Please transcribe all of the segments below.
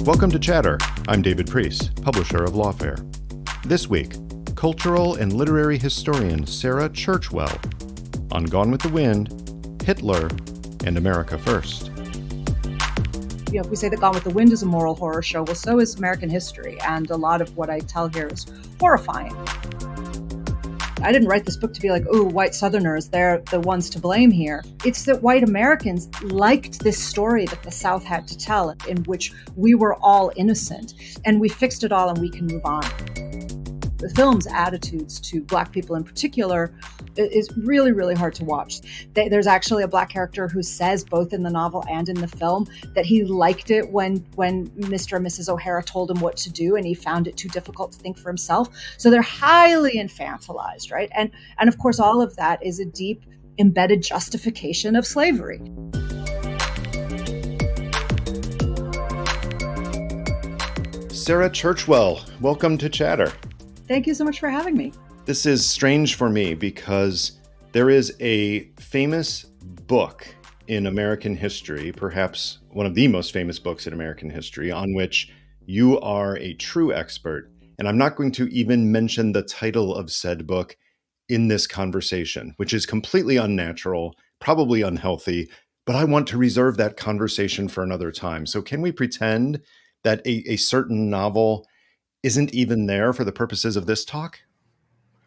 Welcome to Chatter. I'm David Priess, publisher of Lawfare. This week, cultural and literary historian Sarah Churchwell on Gone with the Wind, Hitler, and America First. You know, if we say that Gone with the Wind is a moral horror show, well, so is American history, and a lot of what I tell here is horrifying. I didn't write this book to be like, oh, white Southerners, they're the ones to blame here. It's that white Americans liked this story that the South had to tell, in which we were all innocent, and we fixed it all and we can move on. The film's attitudes to Black people in particular is really, really hard to watch. There's actually a Black character who says, both in the novel and in the film, that he liked it when Mr. and Mrs. O'Hara told him what to do, and he found it too difficult to think for himself. So they're highly infantilized, right? And of course, all of that is a deep, embedded justification of slavery. Sarah Churchwell, welcome to Chatter. Thank you so much for having me. This is strange for me because there is a famous book in American history, perhaps one of the most famous books in American history, on which you are a true expert. And I'm not going to even mention the title of said book in this conversation, which is completely unnatural, probably unhealthy, but I want to reserve that conversation for another time. So can we pretend that a certain novel isn't even there for the purposes of this talk?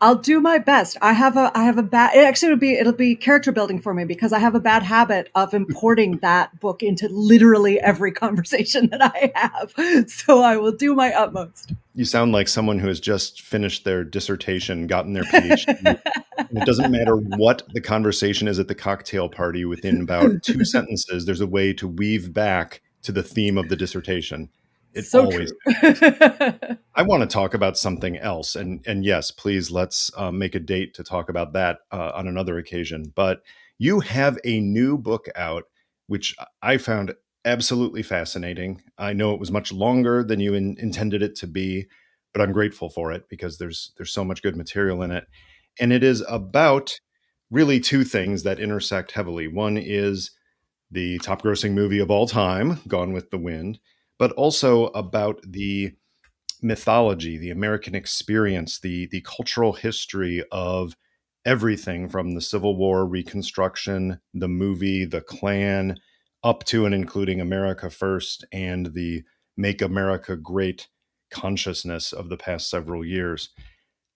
I'll do my best. I have a bad, it'll be character building for me because I have a bad habit of importing that book into literally every conversation that I have. So I will do my utmost. You sound like someone who has just finished their dissertation, gotten their PhD. It doesn't matter what the conversation is at the cocktail party, within about 2 sentences, there's a way to weave back to the theme of the dissertation. It so always true. I want to talk about something else. And yes, please, let's make a date to talk about that on another occasion. But you have a new book out, which I found absolutely fascinating. I know it was much longer than you intended it to be, but I'm grateful for it because there's so much good material in it. And it is about really two things that intersect heavily. One is the top grossing movie of all time, Gone with the Wind, but also about the mythology, the American experience, the cultural history of everything from the Civil War, Reconstruction, the movie, the Klan, up to and including America First and the Make America Great consciousness of the past several years.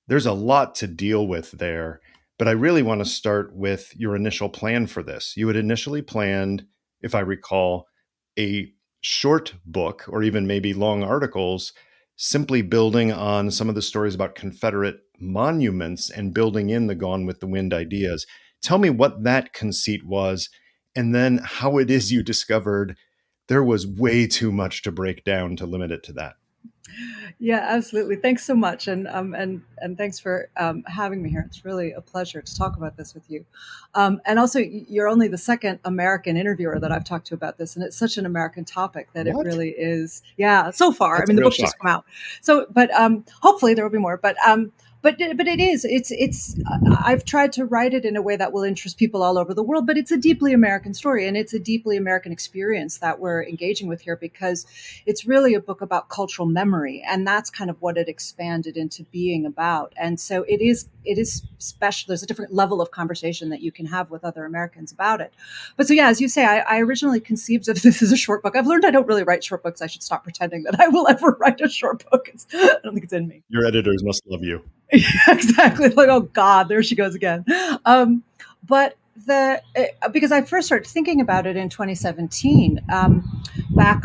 There's a lot to deal with there, but I really want to start with your initial plan for this. You had initially planned, if I recall, a short book or even maybe long articles, simply building on some of the stories about Confederate monuments and building in the Gone with the Wind ideas. Tell me what that conceit was, and then how it is you discovered there was way too much to break down to limit it to that. Yeah, absolutely. Thanks so much, and thanks for having me here. It's really a pleasure to talk about this with you. And also, you're only the second American interviewer that I've talked to about this, and it's such an American topic that What? it really is. Yeah, so far. That's I mean, the real book's just shock. come out, so but hopefully there will be more. But it is. It's. I've tried to write it in a way that will interest people all over the world. But it's a deeply American story, and it's a deeply American experience that we're engaging with here because it's really a book about cultural memory, and that's kind of what it expanded into being about. And so it is special. There's a different level of conversation that you can have with other Americans about it. But so yeah, as you say, I originally conceived of this as a short book. I've learned I don't really write short books. I should stop pretending that I will ever write a short book. I don't think it's in me. Your editors must love you. Yeah, exactly. Like, oh God, there she goes again. But because I first started thinking about it in 2017, back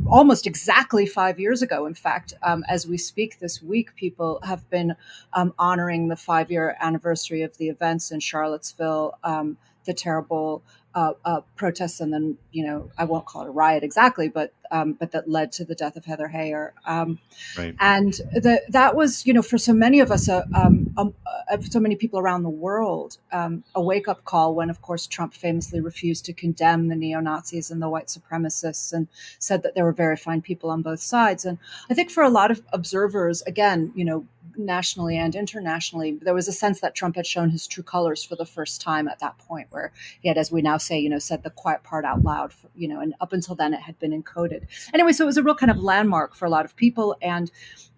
almost exactly 5 years ago. In fact, as we speak this week, people have been honoring the 5-year anniversary of the events in Charlottesville, the terrible protests, and then, I won't call it a riot exactly, but that led to the death of Heather Heyer. Right. And that was, for so many of us, so many people around the world, a wake-up call when, of course, Trump famously refused to condemn the neo-Nazis and the white supremacists and said that there were very fine people on both sides. And I think for a lot of observers, again, nationally and internationally, there was a sense that Trump had shown his true colors for the first time at that point, where he had, as we now say, said the quiet part out loud, and up until then it had been encoded. Anyway, so it was a real kind of landmark for a lot of people. And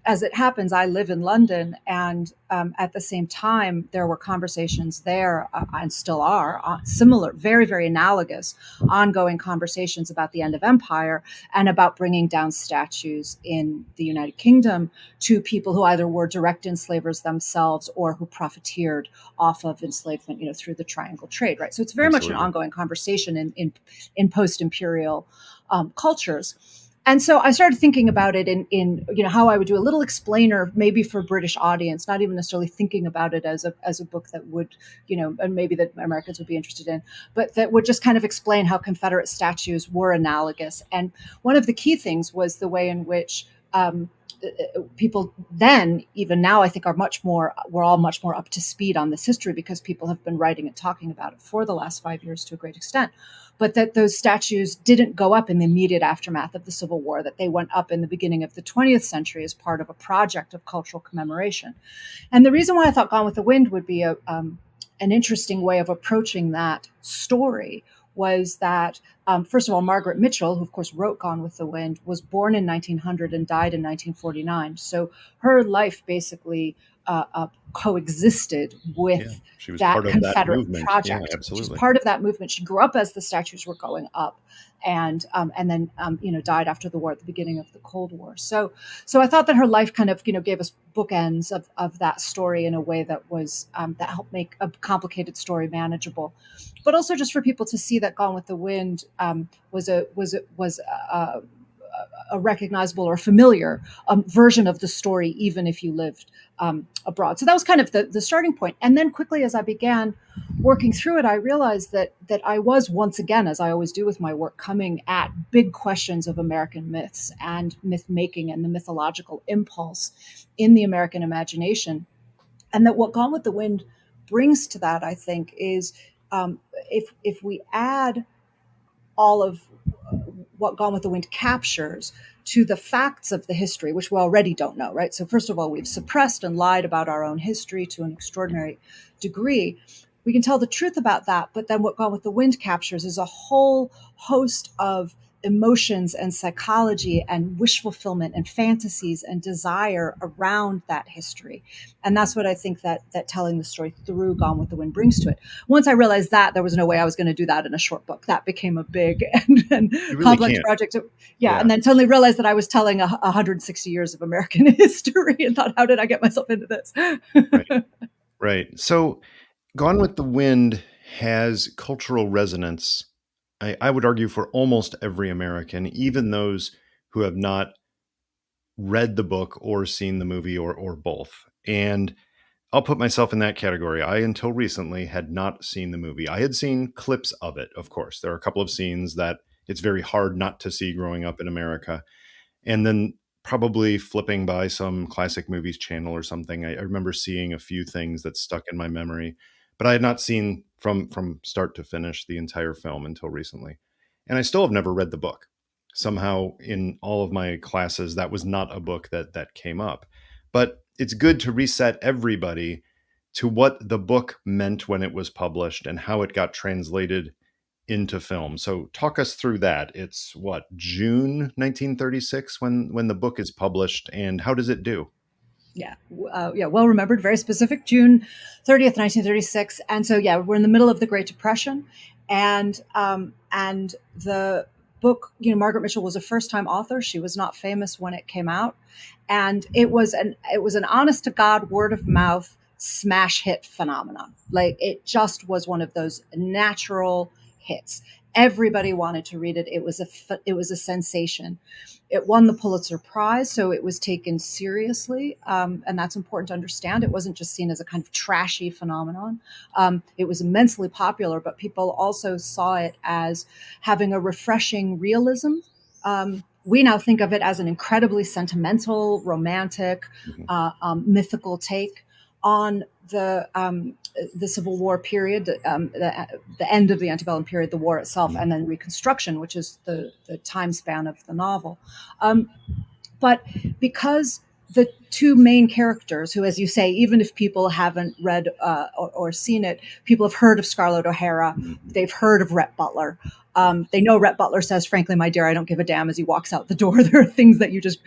as it happens, I live in London, and at the same time, there were conversations there, and still are, similar, very, very analogous, ongoing conversations about the end of empire and about bringing down statues in the United Kingdom to people who either were direct enslavers themselves or who profiteered off of enslavement, through the triangle trade, right? So it's very much an Absolutely. ongoing conversation in post-imperial cultures. And so I started thinking about it in how I would do a little explainer, maybe for a British audience, not even necessarily thinking about it as a book that would, and maybe that Americans would be interested in, but that would just kind of explain how Confederate statues were analogous. And one of the key things was the way in which people then, even now, I think we're all much more up to speed on this history because people have been writing and talking about it for the last 5 years to a great extent. But that those statues didn't go up in the immediate aftermath of the Civil War, that they went up in the beginning of the 20th century as part of a project of cultural commemoration. And the reason why I thought Gone with the Wind would be an interesting way of approaching that story was that, first of all, Margaret Mitchell, who of course wrote Gone with the Wind, was born in 1900 and died in 1949. So her life basically coexisted Yeah, with she was that part of that Confederate movement. Yeah, project. She's absolutely. part of that movement. She grew up as the statues were going up, and then died after the war at the beginning of the Cold War. So I thought that her life kind of gave us bookends of that story in a way that was that helped make a complicated story manageable, but also just for people to see that Gone with the Wind was a recognizable or familiar version of the story, even if you lived abroad. So that was kind of the starting point. And then quickly, as I began working through it, I realized that I was once again, as I always do with my work, coming at big questions of American myths and myth making and the mythological impulse in the American imagination. And that what Gone with the Wind brings to that, I think, is if we add all of what Gone with the Wind captures to the facts of the history, which we already don't know, right? So, first of all, we've suppressed and lied about our own history to an extraordinary degree. We can tell the truth about that, but then what Gone with the Wind captures is a whole host of emotions and psychology and wish fulfillment and fantasies and desire around that history. And that's what I think that telling the story through Gone with the Wind brings to it. Once I realized that, there was no way I was going to do that in a short book. That became a big and You really complex can't. project. Yeah. Yeah. And then suddenly realized that I was telling 160 years of American history and thought, how did I get myself into this? Right. Right. So Gone with the Wind has cultural resonance, I would argue, for almost every American, even those who have not read the book or seen the movie or both. And I'll put myself in that category. I, until recently, had not seen the movie. I had seen clips of it, of course. There are a couple of scenes that it's very hard not to see growing up in America. And then probably flipping by some classic movies channel or something, I remember seeing a few things that stuck in my memory, but I had not seen from start to finish the entire film until recently. And I still have never read the book. Somehow in all of my classes, that was not a book that came up. But it's good to reset everybody to what the book meant when it was published and how it got translated into film. So talk us through that. It's what, June 1936 when the book is published, and how does it do? Yeah, yeah, well remembered, very specific. June 30th, 1936, and so yeah, we're in the middle of the Great Depression, and the book, Margaret Mitchell was a first-time author. She was not famous when it came out, and it was an honest to God word of mouth smash hit phenomenon. Like it just was one of those natural hits. Everybody wanted to read it. It was a sensation. It won the Pulitzer Prize, so it was taken seriously, and that's important to understand. It wasn't just seen as a kind of trashy phenomenon. It was immensely popular, but people also saw it as having a refreshing realism. We now think of it as an incredibly sentimental, romantic, Mhm. mythical take on the Civil War period, the end of the antebellum period, the war itself, Mhm. and then Reconstruction, which is the time span of the novel. But because the two main characters who, as you say, even if people haven't read or seen it, people have heard of Scarlett O'Hara. Mhm. They've heard of Rhett Butler. They know Rhett Butler says, "Frankly, my dear, I don't give a damn," as he walks out the door. There are things that you just,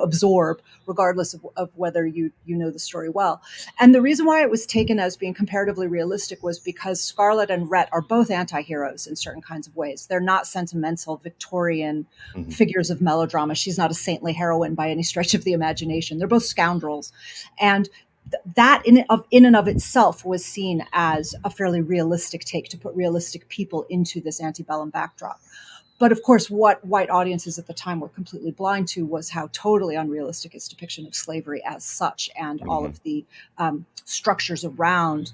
absorb, regardless of whether you know the story well. And the reason why it was taken as being comparatively realistic was because Scarlett and Rhett are both anti-heroes in certain kinds of ways. They're not sentimental Victorian Mhm. figures of melodrama. She's not a saintly heroine by any stretch of the imagination. They're both scoundrels. And that in and of itself was seen as a fairly realistic take to put realistic people into this antebellum backdrop. But of course, what white audiences at the time were completely blind to was how totally unrealistic its depiction of slavery as such, and all Mhm. of the structures around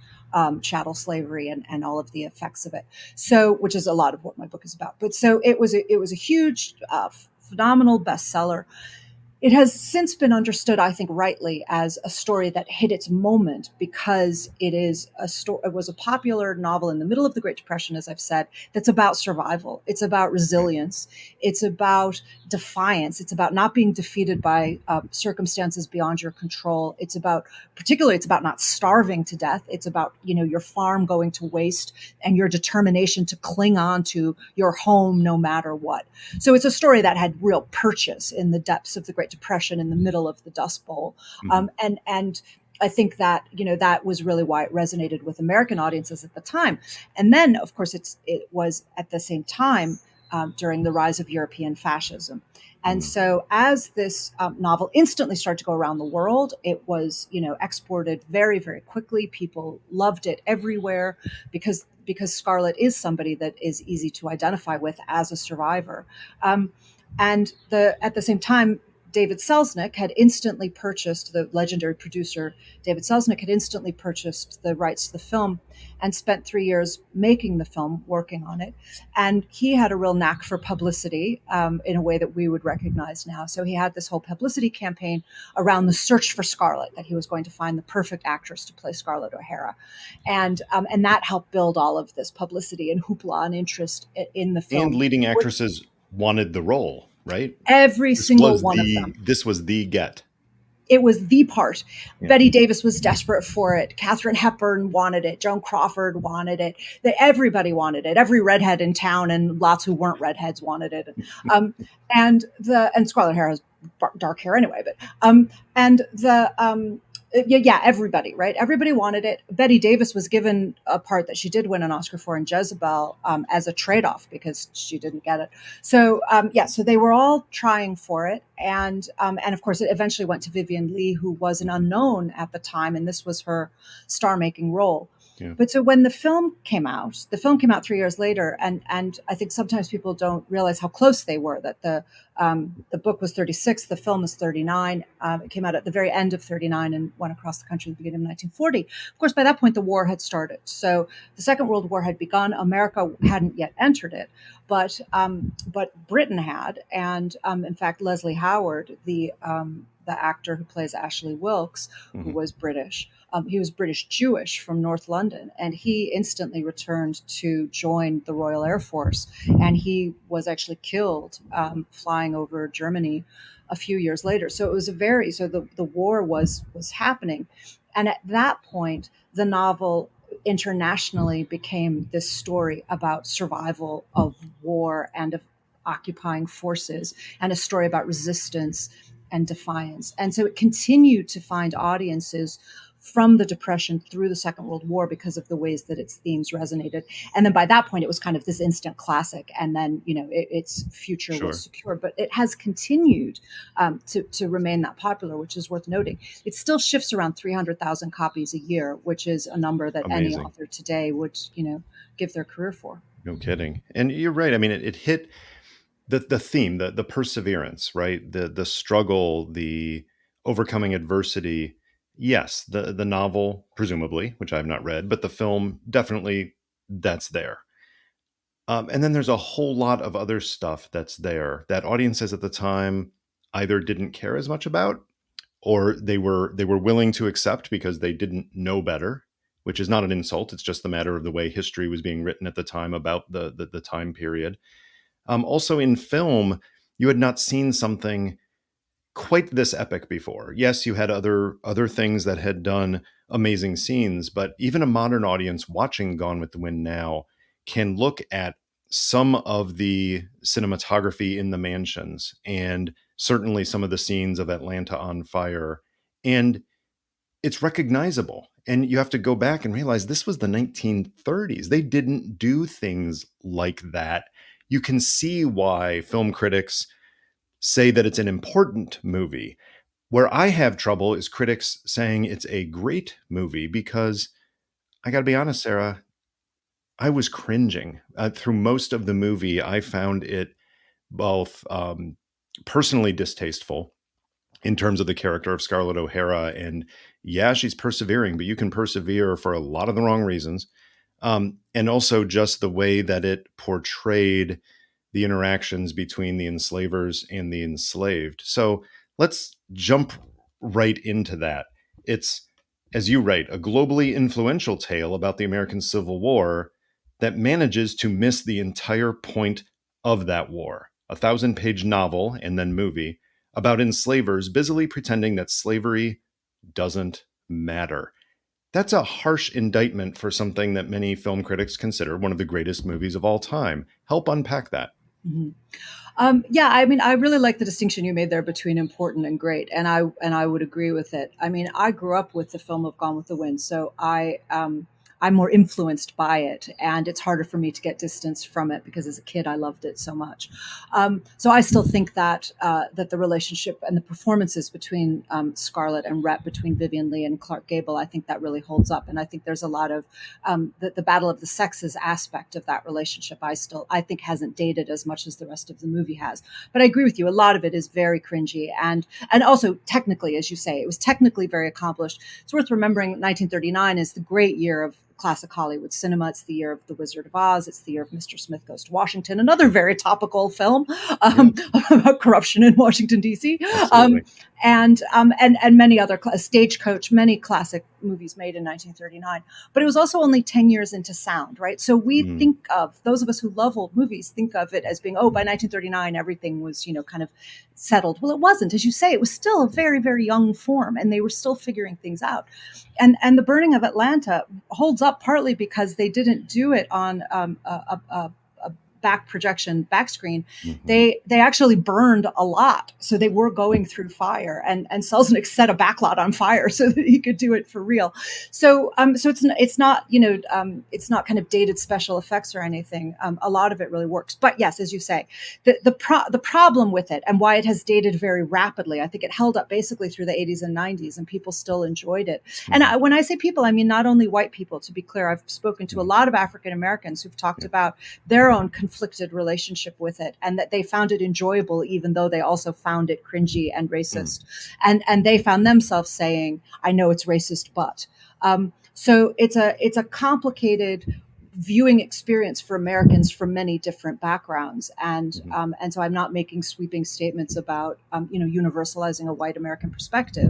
chattel slavery and all of the effects of it. So, which is a lot of what my book is about. But so it was a huge, phenomenal bestseller. It has since been understood, I think, rightly as a story that hit its moment because it was a popular novel in the middle of the Great Depression, as I've said, that's about survival. It's about Right. resilience. It's about defiance. It's about not being defeated by circumstances beyond your control. Particularly, it's about not starving to death. It's about, your farm going to waste and your determination to cling on to your home no matter what. So it's a story that had real purchase in the depths of the Great Depression, in the middle of the Dust Bowl, Mhm. and I think that that was really why it resonated with American audiences at the time. And then, of course, it was at the same time during the rise of European fascism. And Mhm. so, as this novel instantly started to go around the world, it was exported very, very quickly. People loved it everywhere because Scarlett is somebody that is easy to identify with as a survivor. Um, and at the same time, David Selznick had instantly purchased, the legendary producer David Selznick had instantly purchased the rights to the film and spent 3 years making the film, working on it. And he had a real knack for publicity in a way that we would recognize now. So he had this whole publicity campaign around the search for Scarlett, that he was going to find the perfect actress to play Scarlett O'Hara. And that helped build all of this publicity and hoopla and interest in the And film. leading actresses wanted the role, right? Every This single was one of the them. this was the get. It was the part. Yeah. Betty Davis was desperate for it. Katharine Hepburn wanted it. Joan Crawford wanted it. Everybody wanted it. Every redhead in town and lots who weren't redheads wanted it. Um, and Scarlett O'Hara has dark hair anyway. But and the yeah, everybody, right? Everybody wanted it. Betty Davis was given a part that she did win an Oscar for in Jezebel as a trade-off because she didn't get it. So yeah, so they were all trying for it, and of course it eventually went to Vivian Leigh, who was an unknown at the time, and this was her star-making role. Yeah. But so when the film came out 3 years later, and I think sometimes people don't realize how close they were. That the book was 36, the film is 39. It came out at the very end of 39 and went across the country at the beginning of 1940. Of course, by that point, the war had started. So the Second World War had begun. America hadn't yet entered it, but Britain had. And in fact, Leslie Howard, the actor who plays Ashley Wilkes, who Mhm. was British, he was British Jewish from North London, and he instantly returned to join the Royal Air Force. And he was actually killed flying over Germany a few years later. So it was the war was happening, and at that point, the novel internationally became this story about survival of war and of occupying forces, and a story about resistance and defiance. And so it continued to find audiences from the Depression through the Second World War because of the ways that its themes resonated. And then by that point, it was kind of this instant classic. And then, its future was Sure. secure. But it has continued to remain that popular, which is worth noting. It still shifts around 300,000 copies a year, which is a number that any Amazing. author today would, give their career for. No kidding. And you're right. I mean, it hit the theme, the perseverance, right? The struggle, the overcoming adversity. Yes, the novel, presumably, which I have not read, but the film definitely that's there. And then there's a whole lot of other stuff that's there that audiences at the time either didn't care as much about, or they were willing to accept because they didn't know better, which is not an insult. It's just the matter of the way history was being written at the time about the time period. Also in film, you had not seen something quite this epic before. Yes, you had other things that had done amazing scenes, but even a modern audience watching Gone with the Wind now can look at some of the cinematography in the mansions and certainly some of the scenes of Atlanta on fire, and it's recognizable. And you have to go back and realize this was the 1930s. They didn't do things like that. You can see why film critics say that it's an important movie. Where I have trouble is critics saying it's a great movie, because I got to be honest, Sarah, I was cringing through most of the movie. I found it both personally distasteful in terms of the character of Scarlett O'Hara. And yeah, she's persevering, but you can persevere for a lot of the wrong reasons. And also just the way that it portrayed the interactions between the enslavers and the enslaved. So let's jump right into that. It's, as you write, a globally influential tale about the American Civil War that manages to miss the entire point of that war. A 1,000-page novel and then movie about enslavers busily pretending that slavery doesn't matter. That's a harsh indictment for something that many film critics consider one of the greatest movies of all time. Help unpack that. Mhm. Yeah, I mean, I really like the distinction you made there between important and great, and I would agree with it. I mean, I grew up with the film of Gone with the Wind, so I'm more influenced by it, and it's harder for me to get distance from it because as a kid I loved it so much. So I still think that that the relationship and the performances between Scarlett and Rhett, between Vivien Leigh and Clark Gable, I think that really holds up, and I think there's a lot of the battle of the sexes aspect of that relationship. I think hasn't dated as much as the rest of the movie has, but I agree with you. A lot of it is very cringy, and also technically, as you say, it was technically very accomplished. It's worth remembering 1939 is the great year of classic Hollywood cinema. It's the year of The Wizard of Oz. It's the year of Mr. Smith Goes to Washington, another very topical film about corruption in Washington, D.C. Absolutely. And many other Stagecoach, many classic movies made in 1939. But it was also only 10 years into sound, right? So we think of, those of us who love old movies think of it as being, oh, by 1939 everything was, kind of settled. Well, it wasn't. As you say, it was still a very, very young form, and they were still figuring things out. And the burning of Atlanta holds up partly because they didn't do it on a back projection, back screen. Mm-hmm. They actually burned a lot, so they were going through fire. And Selznick set a backlot on fire so that he could do it for real. So it's not it's not kind of dated special effects or anything. A lot of it really works. But yes, as you say, the problem with it and why it has dated very rapidly, I think it held up basically through the 80s and 90s, and people still enjoyed it. Mm-hmm. And when I say people, I mean not only white people. To be clear, I've spoken to a lot of African Americans who've talked about their own conflicted relationship with it, and that they found it enjoyable, even though they also found it cringy and racist. And they found themselves saying, "I know it's racist, but." So it's a complicated viewing experience for Americans from many different backgrounds, and so I'm not making sweeping statements about universalizing a white American perspective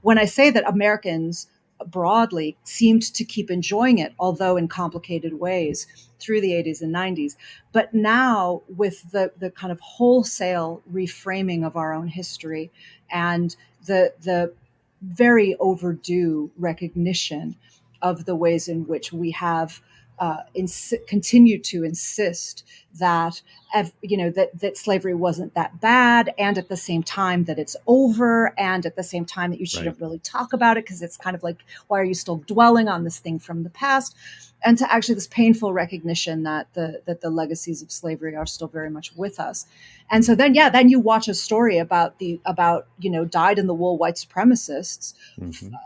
when I say that Americans broadly seemed to keep enjoying it, although in complicated ways, through the 80s and 90s. But now, with the kind of wholesale reframing of our own history and the very overdue recognition of the ways in which we have continued to insist that that slavery wasn't that bad, and at the same time that it's over, and at the same time that you shouldn't really talk about it because it's kind of like, why are you still dwelling on this thing from the past? And to actually this painful recognition that the legacies of slavery are still very much with us. And so then you watch a story about dyed in the wool white supremacists,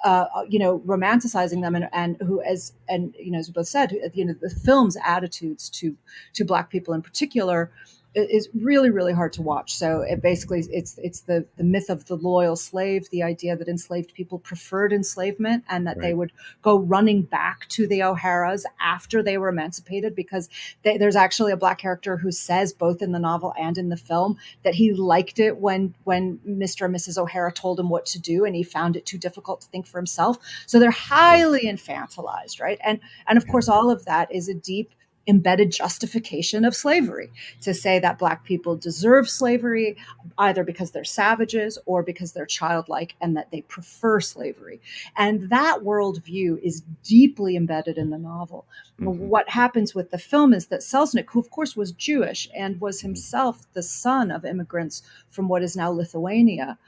romanticizing them, and who, as you both said, the film's attitudes to Black people in particular is really, really hard to watch. So it basically it's the myth of the loyal slave, the idea that enslaved people preferred enslavement, and that they would go running back to the O'Haras after they were emancipated, because there's actually a Black character who says, both in the novel and in the film, that he liked it when Mr. and Mrs. O'Hara told him what to do, and he found it too difficult to think for himself. So they're highly infantilized, right? And of course, all of that is a deep embedded justification of slavery, to say that Black people deserve slavery either because they're savages or because they're childlike and that they prefer slavery. And that worldview is deeply embedded in the novel. Hmm. What happens with the film is that Selznick, who of course was Jewish and was Hmm. himself the son of immigrants from what is now Lithuania,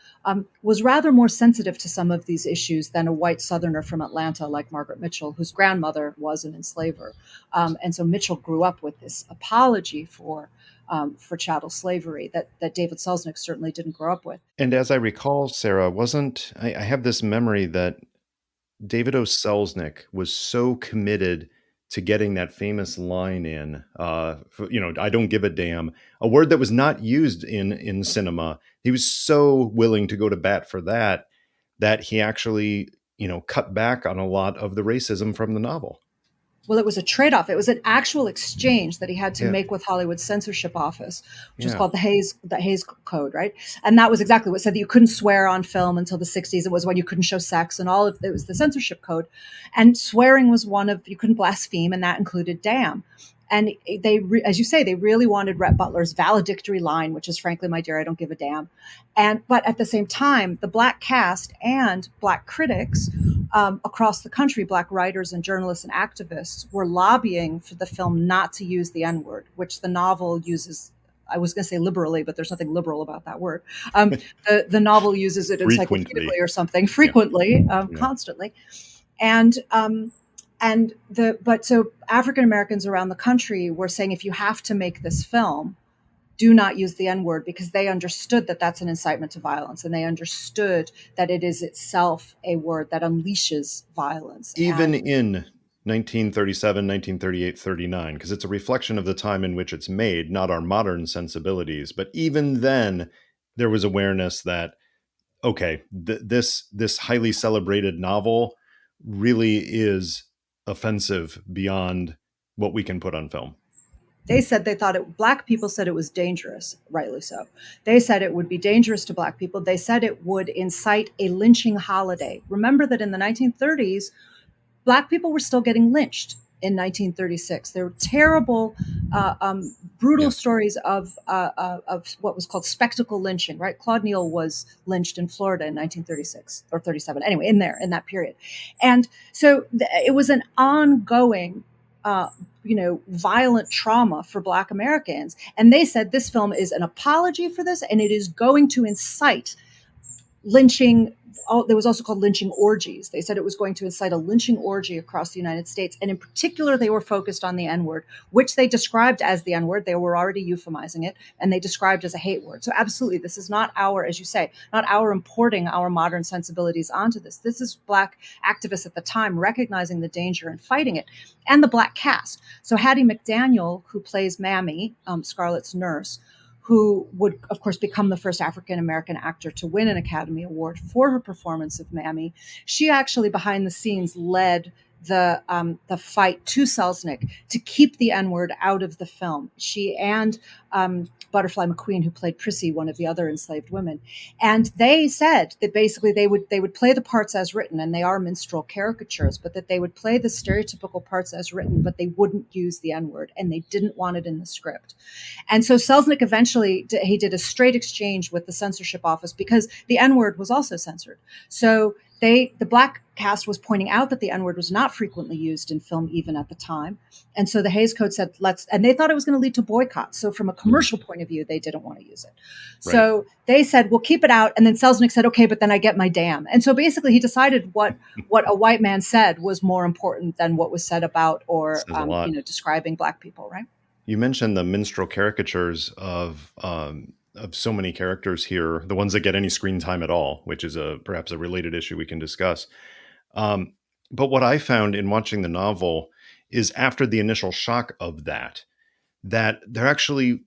was rather more sensitive to some of these issues than a white Southerner from Atlanta like Margaret Mitchell, whose grandmother was an enslaver. And so Mitchell grew up with this apology for chattel slavery that David Selznick certainly didn't grow up with. And as I recall, Sarah, wasn't I have this memory that David O. Selznick was so committed to getting that famous line in, I don't give a damn, a word that was not used in cinema. He was so willing to go to bat for that, that he actually, cut back on a lot of the racism from the novel. Well, it was a trade-off. It was an actual exchange that he had to Yeah, make with Hollywood's censorship office, which was yeah. called the Hayes Code, right? And that was exactly what said that you couldn't swear on film until the 60s. It was when you couldn't show sex, and all of it was the censorship code. And swearing was one of, you couldn't blaspheme, and that included damn. And as you say, they really wanted Rhett Butler's valedictory line, which is frankly, my dear, I don't give a damn. But at the same time, the Black cast and Black critics across the country, Black writers and journalists and activists, were lobbying for the film not to use the N word, which the novel uses. I was going to say liberally, but there's nothing liberal about that word. The novel uses it Frequently. encyclopedically or something Yeah, frequently, yeah. constantly, and so African Americans around the country were saying, if you have to make this film, do not use the N word, because they understood that that's an incitement to violence, and they understood that it is itself a word that unleashes violence. Even And in 1937, 1938, 39, because it's a reflection of the time in which it's made, not our modern sensibilities. But even then, there was awareness that, okay, this highly celebrated novel really is offensive beyond what we can put on film. they said they thought Black people said it was dangerous, rightly so. They said it would be dangerous to Black people. They said it would incite a lynching holiday. Remember that in the 1930s, Black people were still getting lynched in 1936. There were terrible, brutal Yeah. stories of what was called spectacle lynching. Right, Claude Neal was lynched in Florida in 1936 or 37. Anyway, in that period, and so it was an ongoing. Violent trauma for Black Americans. And they said this film is an apology for this, and it is going to incite lynching. There was also called lynching orgies. They said it was going to incite a lynching orgy across the United States. And in particular, they were focused on the N word, which they described as the N word. They were already euphemizing it, and they described as a hate word. So absolutely, this is not our, as you say, not our importing our modern sensibilities onto this. This is Black activists at the time recognizing the danger and fighting it, and the Black cast. So Hattie McDaniel, who plays Mammy, Scarlett's nurse, who would, of course, become the first African American actor to win an Academy Award for her performance of Mammy. She actually, behind the scenes, led the fight to Selznick to keep the N word out of the film. She and Butterfly McQueen, who played Prissy, one of the other enslaved women, and they said that basically they would play the parts as written, and they are minstrel caricatures, but that they would play the stereotypical parts as written, but they wouldn't use the N word, and they didn't want it in the script. And so Selznick eventually he did a straight exchange with the censorship office because the N word was also censored. So the Black cast was pointing out that the N word was not frequently used in film even at the time. And so the Hays Code said, and they thought it was going to lead to boycotts. So from a commercial point of view, they didn't want to use it. Right. So they said, we'll keep it out. And then Selznick said, okay, but then I get my damn. And so basically he decided what a white man said was more important than what was said about or, Says a lot. describing Black people, right? You mentioned the minstrel caricatures of so many characters here, the ones that get any screen time at all, which is perhaps a related issue we can discuss. But what I found in watching the novel is after the initial shock of that there actually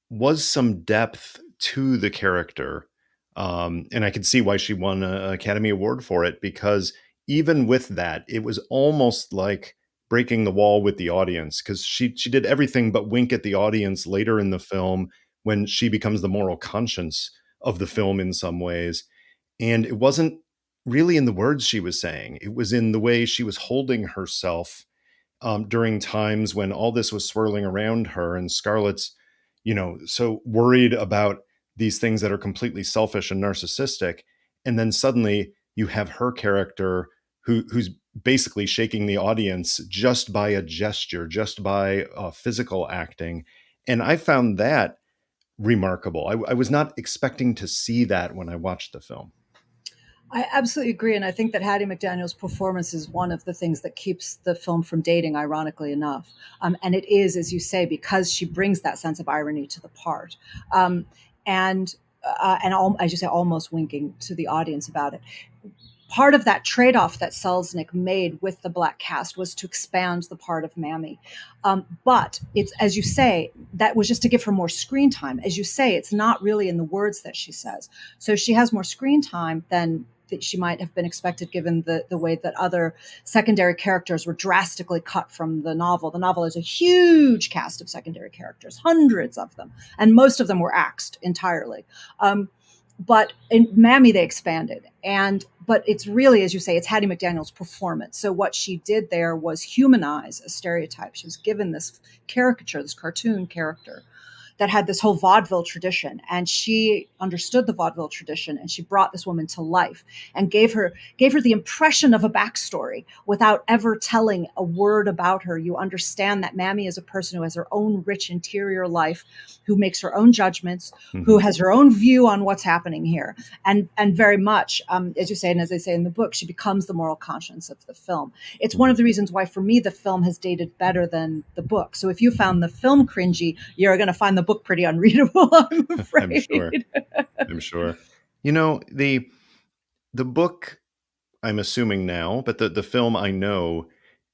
was some depth to the character. And I could see why she won an Academy Award for it, because even with that, it was almost like breaking the wall with the audience, because she did everything but wink at the audience later in the film when she becomes the moral conscience of the film in some ways. And it wasn't really in the words she was saying. It was in the way she was holding herself during times when all this was swirling around her, and Scarlett's, so worried about these things that are completely selfish and narcissistic. And then suddenly you have her character who's basically shaking the audience just by a gesture, just by physical acting. And I found that remarkable. I was not expecting to see that when I watched the film. I absolutely agree. And I think that Hattie McDaniel's performance is one of the things that keeps the film from dating, ironically enough. And it is, as you say, because she brings that sense of irony to the part. Um, and as you say, almost winking to the audience about it. Part of that trade-off that Selznick made with the black cast was to expand the part of Mammy. But it's, as you say, that was just to give her more screen time. As you say, it's not really in the words that she says. So she has more screen time than that she might have been expected given the way that other secondary characters were drastically cut from the novel. The novel is a huge cast of secondary characters, hundreds of them, and most of them were axed entirely. But in Mammy, they expanded. But it's really, as you say, it's Hattie McDaniel's performance. So what she did there was humanize a stereotype. She was given this caricature, this cartoon character that had this whole vaudeville tradition, and she understood the vaudeville tradition, and she brought this woman to life and gave her the impression of a backstory without ever telling a word about her. You understand that Mammy is a person who has her own rich interior life, who makes her own judgments, who Mm-hmm. has her own view on what's happening here, and very much, as you say, and as they say in the book, she becomes the moral conscience of the film. It's one Mm-hmm. of the reasons why, for me, the film has dated better than the book. So if you found the film cringy, you're going to find the book pretty unreadable, I'm I'm sure. afraid. I'm sure. The book, I'm assuming now, but the film I know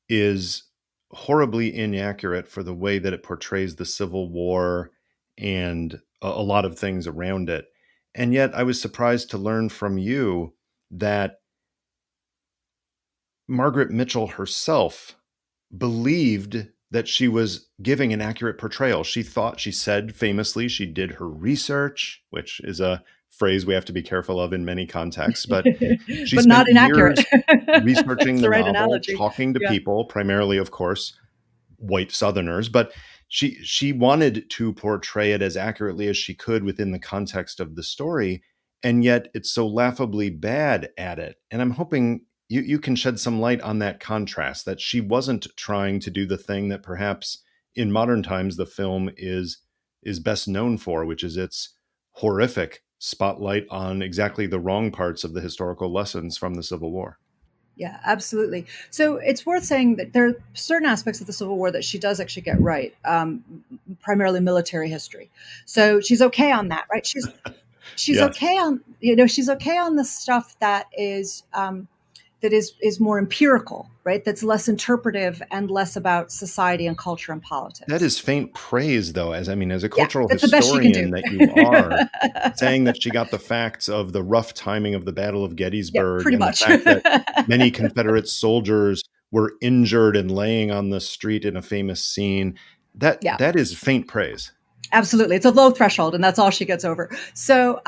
is horribly inaccurate for the way that it portrays the Civil War and a lot of things around it. And yet I was surprised to learn from you that Margaret Mitchell herself believed that she was giving an accurate portrayal. She said famously she did her research, which is a phrase we have to be careful of in many contexts, but she But spent not inaccurate. years That's researching the the right novel, analogy. talking to Yeah. people, primarily, of course, white Southerners, but she wanted to portray it as accurately as she could within the context of the story, and yet it's so laughably bad at it. And I'm hoping you can shed some light on that contrast, that she wasn't trying to do the thing that perhaps in modern times the film is best known for, which is its horrific spotlight on exactly the wrong parts of the historical lessons from the Civil War. Yeah, absolutely. So it's worth saying that there are certain aspects of the Civil War that she does actually get right, primarily military history. So she's okay on that, right? She's Yes. okay on, she's okay on the stuff that is more empirical, right? That's less interpretive and less about society and culture and That politics. is faint praise, though, as a Yeah, cultural that's the best she can historian do. that you are, saying that she got the facts of the rough timing of the Battle of Yeah, Gettysburg pretty and the much. fact that many Confederate soldiers were injured and laying on the street in a famous scene. That Yeah. that is faint praise. Absolutely, it's a low threshold, and that's all she gets over. So,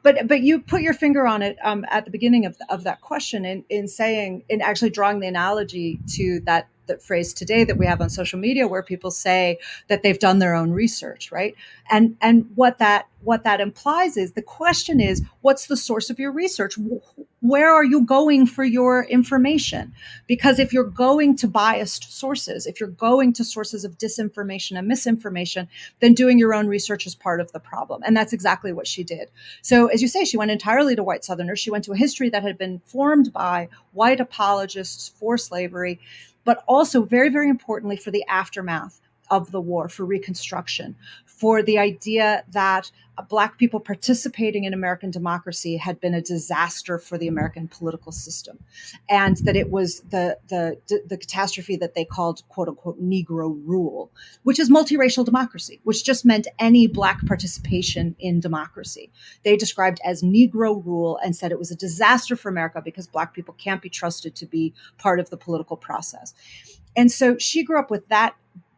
but you put your finger on it at the beginning of that question in saying, in actually drawing the analogy to that phrase today that we have on social media, where people say that they've done their own research, right? And what that implies is, the question is, what's the source of your research? Where are you going for your information? Because if you're going to biased sources, if you're going to sources of disinformation and misinformation, then doing your own research is part of the problem. And that's exactly what she did. So, as you say, she went entirely to white Southerners. She went to a history that had been formed by white apologists for slavery, but also, very, very importantly, for the aftermath of the war, for Reconstruction, for the idea that Black people participating in American democracy had been a disaster for the American political system, and that it was the catastrophe that they called, quote unquote, Negro rule, which is multiracial democracy, which just meant any Black participation in democracy. They described as Negro rule and said it was a disaster for America because Black people can't be trusted to be part of the political process. And so she grew up with that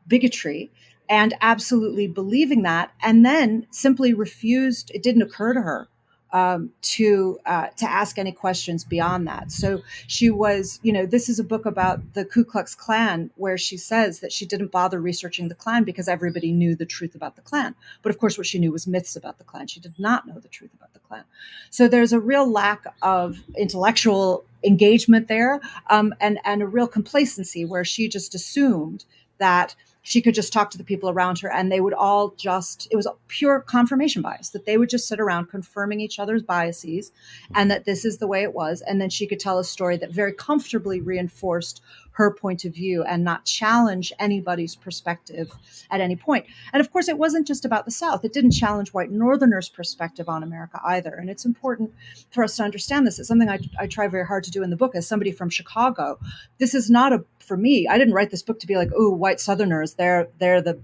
bigotry and absolutely believing that, and then simply refused. It didn't occur to her to ask any questions beyond that. So she was, this is a book about the Ku Klux Klan, where she says that she didn't bother researching the Klan because everybody knew the truth about the Klan. But of course, what she knew was myths about the Klan. She did not know the truth about the Klan. So there's a real lack of intellectual engagement there, and a real complacency where she just assumed that she could just talk to the people around her and they would all just, it was a pure confirmation bias, that they would just sit around confirming each other's biases and that this is the way it was. And then she could tell a story that very comfortably reinforced her point of view and not challenge anybody's perspective at any point. And of course, it wasn't just about the South. It didn't challenge white Northerners' perspective on America either. And it's important for us to understand this. It's something I try very hard to do in the book as somebody from Chicago. This is not for me, I didn't write this book to be like, oh, white Southerners, they're the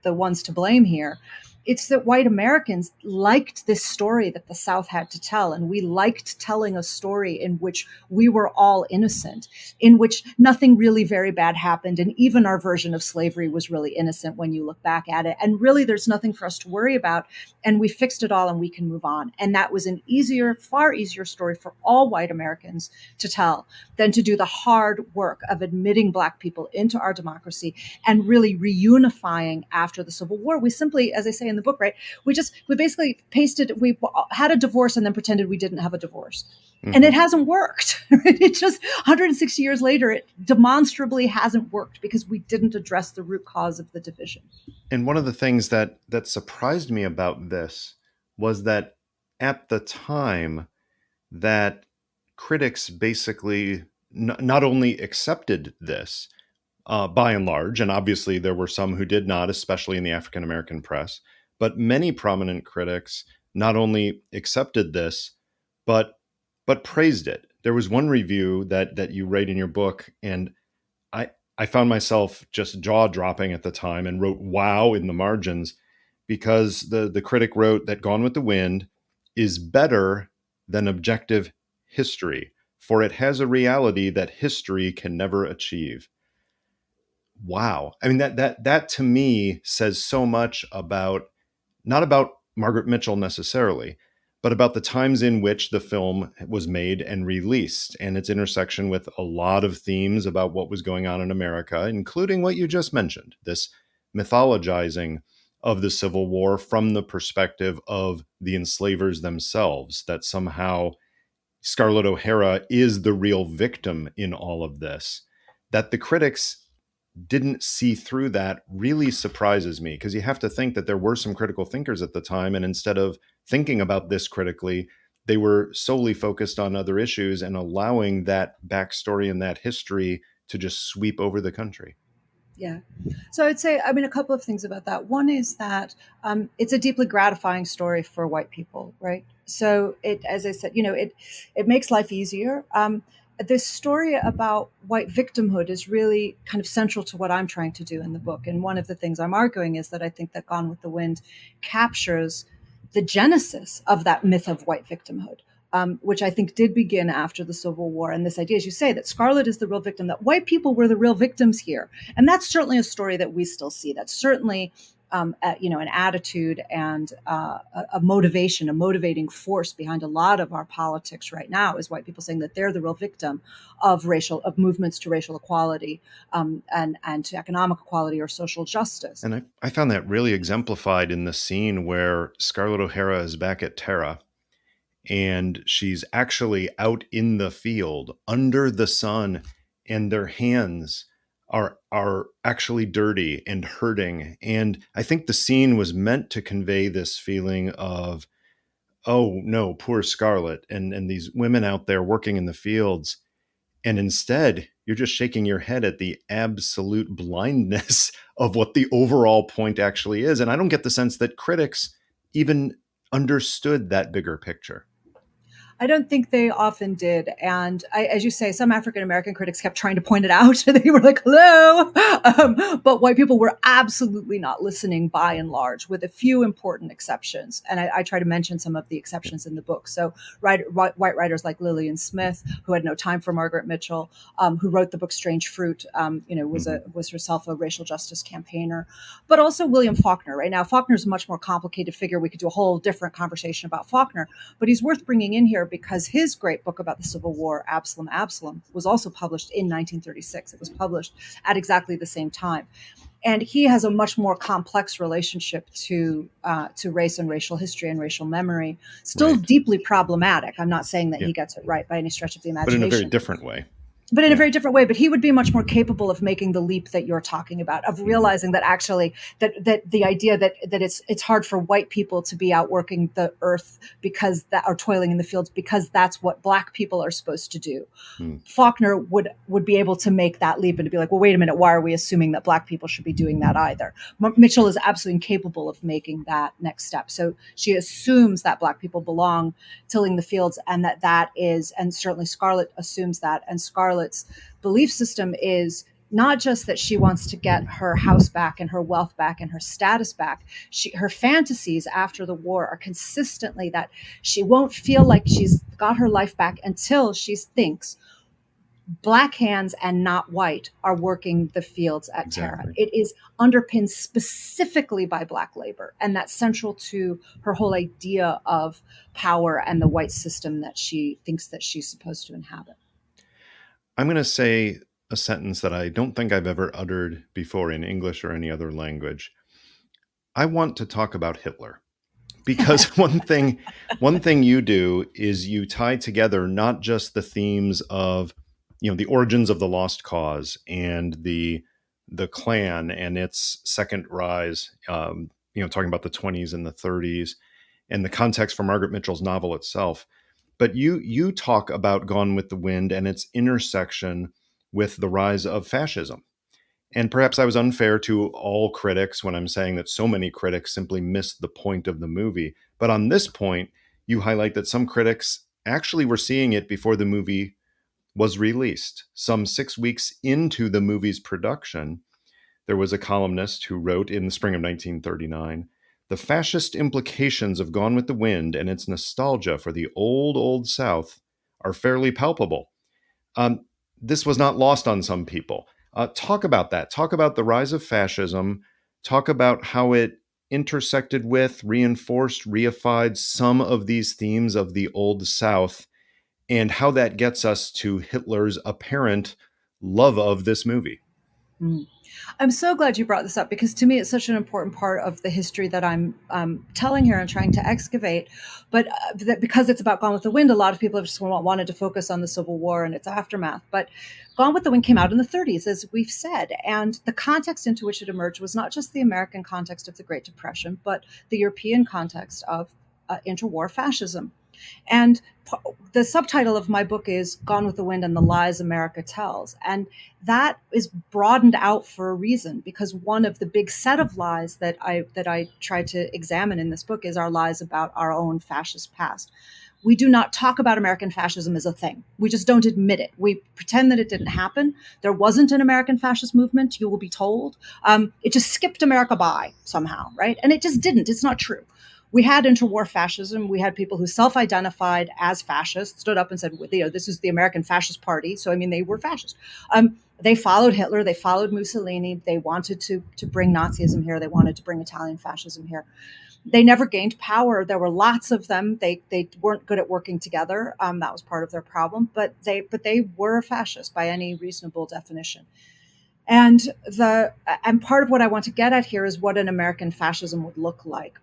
ones to blame here. It's that white Americans liked this story that the South had to tell. And we liked telling a story in which we were all innocent, in which nothing really very bad happened. And even our version of slavery was really innocent when you look back at it. And really, there's nothing for us to worry about. And we fixed it all and we can move on. And that was an easier, far easier story for all white Americans to tell than to do the hard work of admitting Black people into our democracy and really reunifying after the Civil War. We simply, as I say in the book, right, we basically we had a divorce and then pretended we didn't have a divorce. Mm-hmm. And it hasn't worked. It just 160 years later, it demonstrably hasn't worked because we didn't address the root cause of the division. And one of the things that surprised me about this was that at the time that critics basically not only accepted this by and large, and obviously there were some who did not, especially in the African American press, but many prominent critics not only accepted this, but praised it. There was one review that you write in your book, and I found myself just jaw dropping at the time and wrote "wow" in the margins, because the critic wrote that Gone with the Wind is better than objective history, for it has a reality that history can never achieve. Wow. I mean, that to me says so much about, not about Margaret Mitchell necessarily, but about the times in which the film was made and released, and its intersection with a lot of themes about what was going on in America, including what you just mentioned, this mythologizing of the Civil War from the perspective of the enslavers themselves, that somehow Scarlett O'Hara is the real victim in all of this. That the critics didn't see through that really surprises me, because you have to think that there were some critical thinkers at the time, and instead of thinking about this critically, they were solely focused on other issues and allowing that backstory and that history to just sweep over the country. Yeah. So I'd say, a couple of things about that. One is that it's a deeply gratifying story for white people, right? So it, as I said, it makes life easier. This story about white victimhood is really kind of central to what I'm trying to do in the book. And one of the things I'm arguing is that I think that Gone with the Wind captures the genesis of that myth of white victimhood. Which I think did begin after the Civil War. And this idea, as you say, that Scarlett is the real victim, that white people were the real victims here. And that's certainly a story that we still see. That's certainly, an attitude and a motivation, a motivating force behind a lot of our politics right now, is white people saying that they're the real victim of movements to racial equality and to economic equality or social justice. And I found that really exemplified in the scene where Scarlett O'Hara is back at Tara, and she's actually out in the field under the sun, and their hands are actually dirty and hurting. And I think the scene was meant to convey this feeling of, oh no, poor Scarlett, and these women out there working in the fields. And instead, you're just shaking your head at the absolute blindness of what the overall point actually is. And I don't get the sense that critics even understood that bigger picture. I don't think they often did. And as you say, some African American critics kept trying to point it out. They were like, hello. But white people were absolutely not listening by and large, with a few important exceptions. And I try to mention some of the Yeah. exceptions in the book. So, white writers like Lillian Smith, who had no time for Margaret Mitchell, who wrote the book Strange Fruit, Mhm. was herself a racial justice campaigner, but also William Faulkner. Right now, Faulkner is a much more complicated figure. We could do a whole different conversation about Faulkner, but he's worth bringing in here because his great book about the Civil War, Absalom, Absalom, was also published in 1936. It was published at exactly the same time. And he has a much more complex relationship to race and racial history and racial memory. Still Right. deeply problematic. I'm not saying that Yeah. he gets it right by any stretch of the But in a very imagination, different way. but in a Yeah. very different way. But he would be much more capable of making the leap that you're talking about, of Mhm. realizing that actually that the idea that it's hard for white people to be out working the earth because that, or toiling in the fields, because that's what black people are supposed to do. Mm. Faulkner would be able to make that leap and to be like, well, wait a minute, why are we assuming that black people should be doing that either? Mitchell is absolutely incapable of making that next step. So she assumes that black people belong tilling the fields, and that is, and certainly Scarlett assumes that, and Scarlett's belief system is not just that she wants to get her house back and her wealth back and her status back. Her fantasies after the war are consistently that she won't feel like she's got her life back until she thinks black hands and not white are working the fields at Tara. Exactly. It is underpinned specifically by black labor, and that's central to her whole idea of power and the white system that she thinks that she's supposed to inhabit. I'm going to say a sentence that I don't think I've ever uttered before in English or any other language. I want to talk about Hitler because one thing you do is you tie together not just the themes of the origins of the lost cause and the Klan and its second rise, talking about the 20s and the 30s and the context for Margaret Mitchell's novel itself, but you talk about Gone with the Wind and its intersection with the rise of fascism. And perhaps I was unfair to all critics when I'm saying that so many critics simply missed the point of the movie. But on this point, you highlight that some critics actually were seeing it before the movie was released. Some 6 weeks into the movie's production, there was a columnist who wrote in the spring of 1939, "The fascist implications of Gone with the Wind and its nostalgia for the old, old South are fairly palpable." Um, this was not lost on some people. Talk about that. Talk about the rise of fascism. Talk about how it intersected with, reinforced, reified some of these themes of the Old South, and how that gets us to Hitler's apparent love of this movie. Mm. I'm so glad you brought this up because to me it's such an important part of the history that I'm telling here and trying to excavate. But that because it's about Gone with the Wind, a lot of people have just wanted to focus on the Civil War and its aftermath. But Gone with the Wind came out in the 30s, as we've said, and the context into which it emerged was not just the American context of the Great Depression, but the European context of interwar fascism. And the subtitle of my book is Gone with the Wind and the Lies America Tells. And that is broadened out for a reason because one of the big set of lies that I try to examine in this book is our lies about our own fascist past. We do not talk about American fascism as a thing. We just don't admit it. We pretend that it didn't happen. There wasn't an American fascist movement, you will be told. It just skipped America by somehow, right? And it just didn't. It's not true. We had interwar fascism. We had people who self-identified as fascists, stood up and said, this is the American Fascist Party. So, I mean, they were fascist. They followed Hitler. They followed Mussolini. They wanted to bring Nazism here. They wanted to bring Italian fascism here. They never gained power. There were lots of them. They weren't good at working together. That was part of their problem. But they were fascist by any reasonable definition. And part of what I want to get at here is what an American fascism would look like,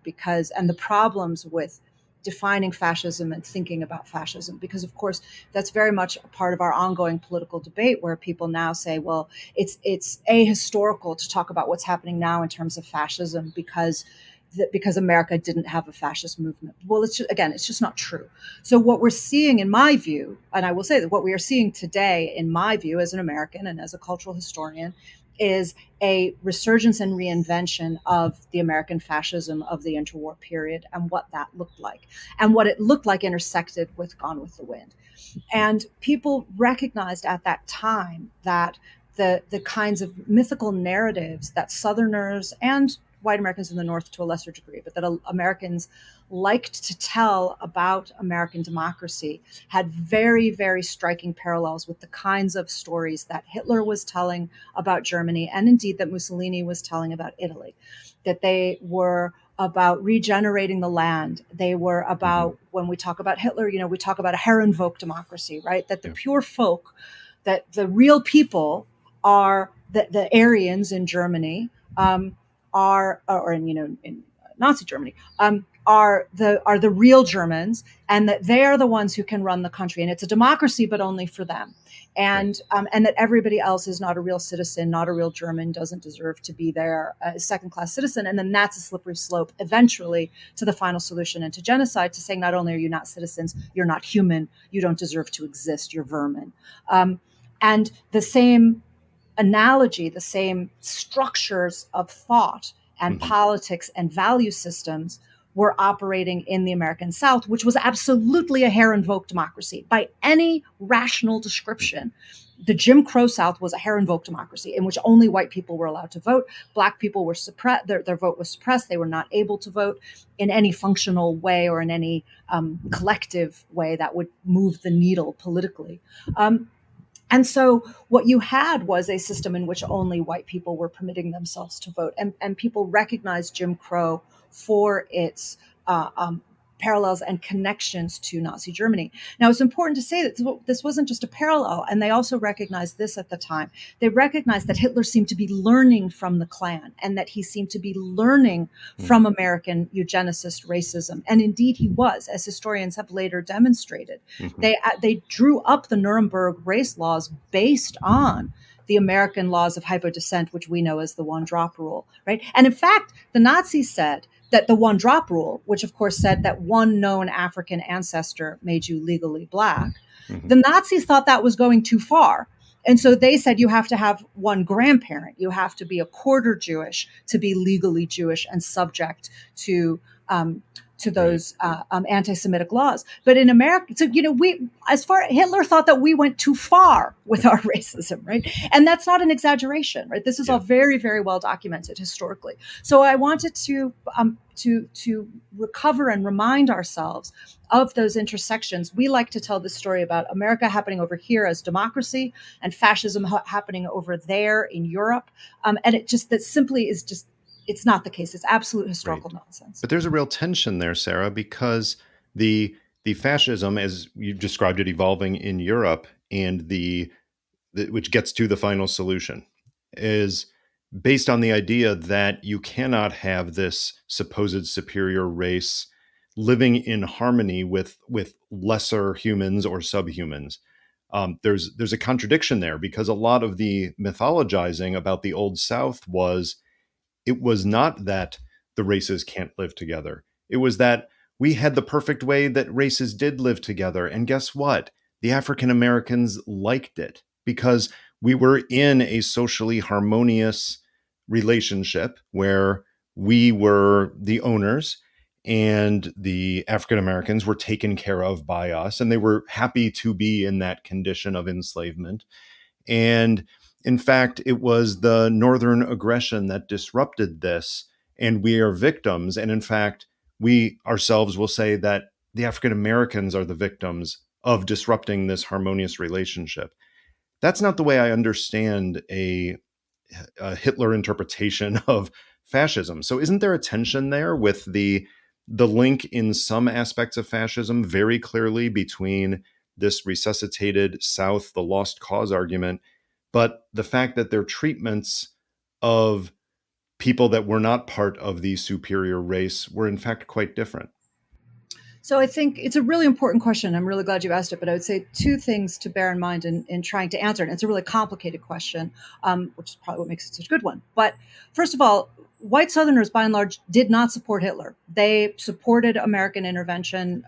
and the problems with defining fascism and thinking about fascism, because of course that's very much a part of our ongoing political debate, where people now say, well, it's ahistorical to talk about what's happening now in terms of fascism because America didn't have a fascist movement. Well, it's just not true. So what we're seeing, in my view, and I will say that what we are seeing today, in my view, as an American and as a cultural historian, is a resurgence and reinvention of the American fascism of the interwar period and what that looked like. And what it looked like intersected with Gone with the Wind. And people recognized at that time that the kinds of mythical narratives that Southerners and white Americans in the North to a lesser degree, but that Americans liked to tell about American democracy had very, very striking parallels with the kinds of stories that Hitler was telling about Germany and indeed that Mussolini was telling about Italy, that they were about regenerating the land. They were about, when we talk about Hitler, we talk about a Herrenvolk democracy, right? That the Yeah. pure folk, that the real people are the Aryans in Germany, or in Nazi Germany, are the real Germans, and that they are the ones who can run the country, and it's a democracy, but only for them, Right. and that everybody else is not a real citizen, not a real German, doesn't deserve to be there, a second-class citizen, and then that's a slippery slope eventually to the final solution and to genocide, to saying not only are you not citizens, you're not human, you don't deserve to exist, you're vermin, and the same analogy, the same structures of thought and Hmm. politics and value systems were operating in the American South, which was absolutely a Herrenvolk democracy by any rational description. The Jim Crow South was a Herrenvolk democracy in which only white people were allowed to vote. Black people were suppressed; their vote was suppressed. They were not able to vote in any functional way or in any collective way that would move the needle politically. And so what you had was a system in which only white people were permitting themselves to vote. And people recognized Jim Crow for its parallels and connections to Nazi Germany. Now, it's important to say that this wasn't just a parallel, and they also recognized this at the time. They recognized that Hitler seemed to be learning from the Klan and that he seemed to be learning from American eugenicist racism. And indeed, he was, as historians have later demonstrated. Hmm. They drew up the Nuremberg race laws based on the American laws of hypodescent, which we know as the one drop rule, right? And in fact, the Nazis said that the one drop rule, which of course said that one known African ancestor made you legally black, Hmm. the Nazis thought that was going too far. And so they said you have to have one grandparent. You have to be a quarter Jewish to be legally Jewish and subject um, to Right. those anti-Semitic laws. But in America, so Hitler thought that we went too far with our racism, right? And that's not an exaggeration, right? This is all Yeah. very, very well documented historically. So I wanted to recover and remind ourselves of those intersections. We like to tell this story about America happening over here as democracy and fascism happening over there in Europe, and it just that simply is just it's not the case. It's absolute historical Right. nonsense. But there's a real tension there, Sarah, because the the fascism, as you described it, evolving in Europe, and which gets to the final solution, is based on the idea that you cannot have this supposed superior race living in harmony with lesser humans or subhumans. There's a contradiction there because a lot of the mythologizing about the Old South it was not that the races can't live together. It was that we had the perfect way that races did live together. And guess what? The African Americans liked it because we were in a socially harmonious relationship where we were the owners and the African Americans were taken care of by us. And they were happy to be in that condition of enslavement. And in fact, it was the Northern aggression that disrupted this, and we are victims. And in fact, we ourselves will say that the African Americans are the victims of disrupting this harmonious relationship. That's not the way I understand a Hitler interpretation of fascism. So, isn't there a tension there with the link in some aspects of fascism very clearly between this resuscitated South, the lost cause argument, but the fact that their treatments of people that were not part of the superior race were in fact quite different? So I think it's a really important question. I'm really glad you asked it, but I would say two things to bear in mind in trying to answer it. And it's a really complicated question, which is probably what makes it such a good one. But first of all, white Southerners, by and large, did not support Hitler. They supported American intervention.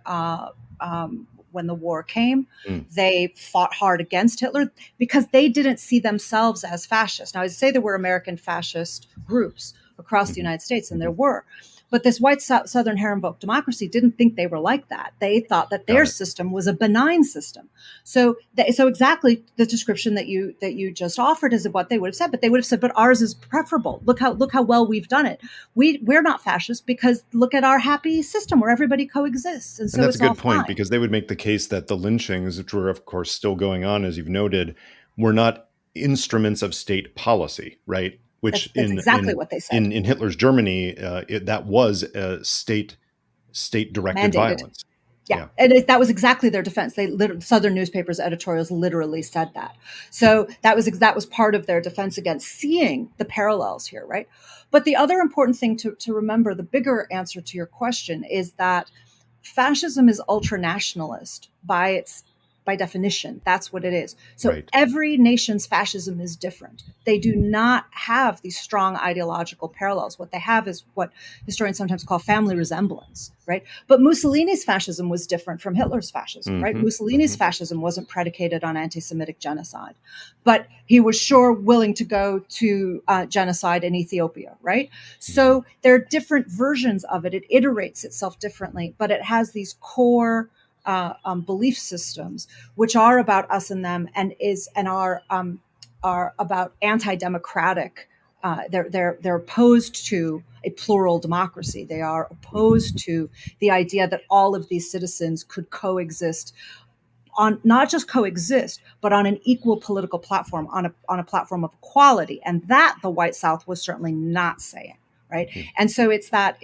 when the war came. Mm. They fought hard against Hitler because they didn't see themselves as fascist. Now, I say there were American fascist groups across the Mhm. United States, and there Mhm. were. But this white Southern Herrenvolk democracy didn't think they were like that. They thought that Got their it. system was a benign system. So exactly the description that you just offered is what they would have said. But they would have said, "But ours is preferable. Look how well we've done it. We're not fascist because look at our happy system where everybody coexists, and And so that's a it's all good point fine." because they would make the case that the lynchings, which were, of course, still going on, as you've noted, were not instruments of state policy, right? Which That's exactly what they said. in Hitler's Germany, that was state directed Mandated. violence. Yeah, Yeah, and that was exactly their defense. Southern newspapers editorials literally said that. So that was part of their defense against seeing the parallels here, right? But the other important thing to remember, the bigger answer to your question, is that fascism is ultranationalist by definition. That's what it is. So right. every nation's fascism is different. They do not have these strong ideological parallels. What they have is what historians sometimes call family resemblance, right? But Mussolini's fascism was different from Hitler's fascism, right? Hmm. Mussolini's Hmm. fascism wasn't predicated on anti-Semitic genocide, but he was sure willing to go to genocide in Ethiopia, right? Hmm. So there are different versions of it. It iterates itself differently, but it has these core belief systems which are about us and them, and are about anti-democratic. They're opposed to a plural democracy. They are opposed to the idea that all of these citizens could coexist on not just coexist, but on an equal political platform, on a platform of equality. And that the white South was certainly not saying, right? Yeah, And so it's that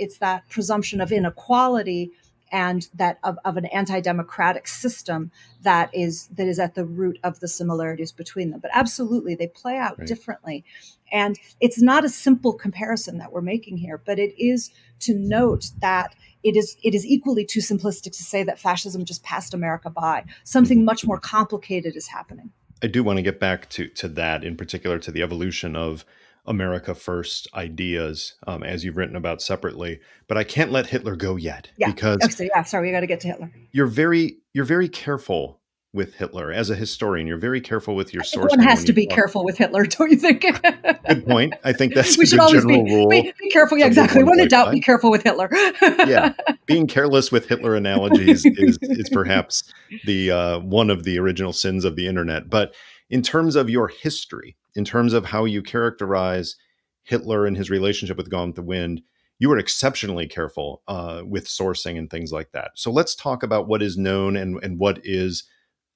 presumption of inequality and that of an anti-democratic system that is at the root of the similarities between them. But absolutely, they play out right. differently. And it's not a simple comparison that we're making here, but it is to note that it is equally too simplistic to say that fascism just passed America by. Something Mhm. much more complicated is happening. I do want to get back to that, in particular to the evolution of America First ideas, as you've written about separately. But I can't let Hitler go yet Yeah. because Okay. So yeah. Sorry, we got to get to Hitler. you're very careful with Hitler as a historian. You're very careful with your I think one sourcing has when to you be talk. careful with Hitler, don't you think? Good point. I think that's We a should good always general rule be careful. Yeah, to live exactly. one's When in life doubt, by. be careful with Hitler. Yeah, being careless with Hitler analogies is perhaps the one of the original sins of the internet. But in terms of your history, in terms of how you characterize Hitler and his relationship with Gone with the Wind, you were exceptionally careful with sourcing and things like that. So let's talk about what is known and what is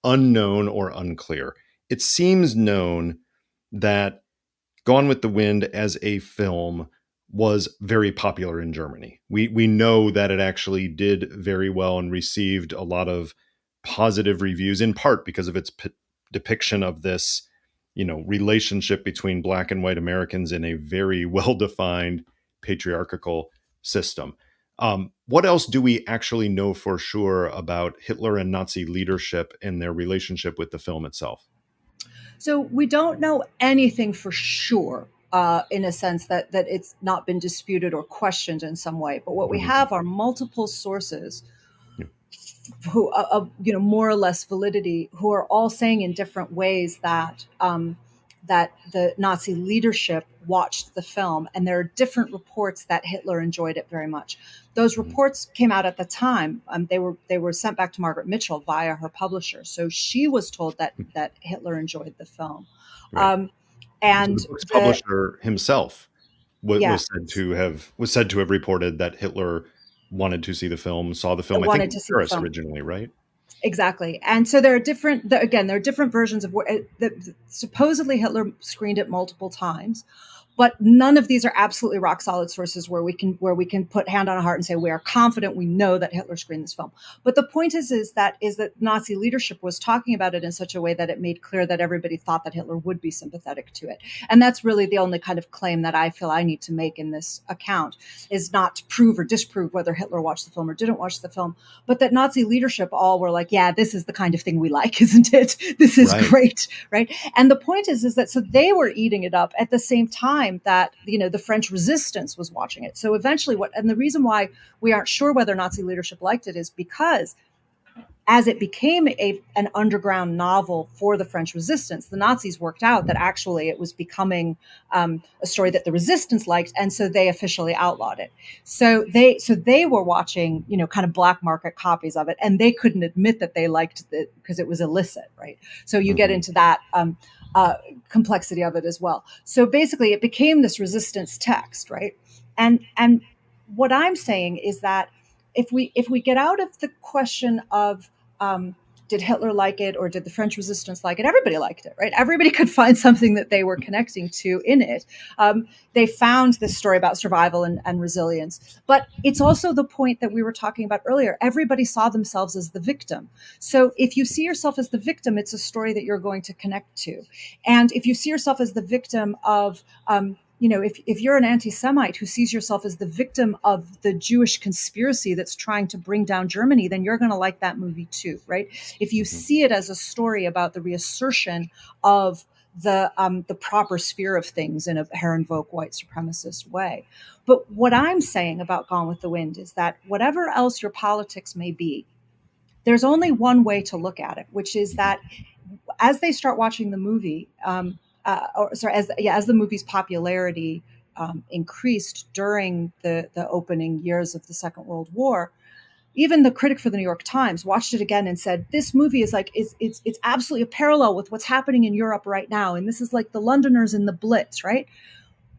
unknown or unclear. It seems known that Gone with the Wind as a film was very popular in Germany. We know that it actually did very well and received a lot of positive reviews, in part because of its depiction of this, relationship between black and white Americans in a very well defined patriarchal system. What else do we actually know for sure about Hitler and Nazi leadership and their relationship with the film itself? So we don't know anything for sure, in a sense that it's not been disputed or questioned in some way. But what we Mhm. have are multiple sources Yeah. who of more or less validity, who are all saying in different ways that the Nazi leadership watched the film, and there are different reports that Hitler enjoyed it very much. Those Mhm. reports came out at the time. They were sent back to Margaret Mitchell via her publisher, so she was told that Hitler enjoyed the film, Right. um, So and the book's the publisher himself yeah was said to have reported that Hitler wanted to see the film, saw the film, I think wanted in to see the Paris film. originally, right? Exactly. And so there are again, there are different versions of what supposedly Hitler screened it multiple times, but none of these are absolutely rock solid sources where we can put hand on a heart and say we are confident we know that Hitler screened this film. But the point is that Nazi leadership was talking about it in such a way that it made clear that everybody thought that Hitler would be sympathetic to it. And that's really the only kind of claim that I feel I need to make in this account, is not to prove or disprove whether Hitler watched the film or didn't watch the film, but that Nazi leadership all were like, yeah, this is the kind of thing we like, isn't it? This is Right. great, right? And the point is that so they were eating it up at the same time that the French resistance was watching it. So eventually, and the reason why we aren't sure whether Nazi leadership liked it is because as it became an underground novel for the French resistance, the Nazis worked out that actually it was becoming a story that the resistance liked, and so they officially outlawed it. So they were watching, kind of black market copies of it, and they couldn't admit that they liked it because it was illicit, right? So you get Hmm. into that uh, complexity of it as well. So basically, it became this resistance text, right? And what I'm saying is that if we get out of the question of um, did Hitler like it or did the French resistance like it? Everybody liked it, right? Everybody could find something that they were connecting to in it. They found this story about survival and resilience. But it's also the point that we were talking about earlier. Everybody saw themselves as the victim. So if you see yourself as the victim, it's a story that you're going to connect to. And if you see yourself as the victim of, if you're an anti-Semite who sees yourself as the victim of the Jewish conspiracy that's trying to bring down Germany, then you're going to like that movie too, right? If you Hmm. see it as a story about the reassertion of the proper sphere of things in a Herrenvolk white supremacist way. But what I'm saying about Gone with the Wind is that whatever else your politics may be, there's only one way to look at it, which is Hmm. that as they start watching the movie, or sorry, as the movie's popularity increased during the opening years of the Second World War, even the critic for the New York Times watched it again and said, "This movie is like it's absolutely a parallel with what's happening in Europe right now, and this is like the Londoners in the Blitz, right?"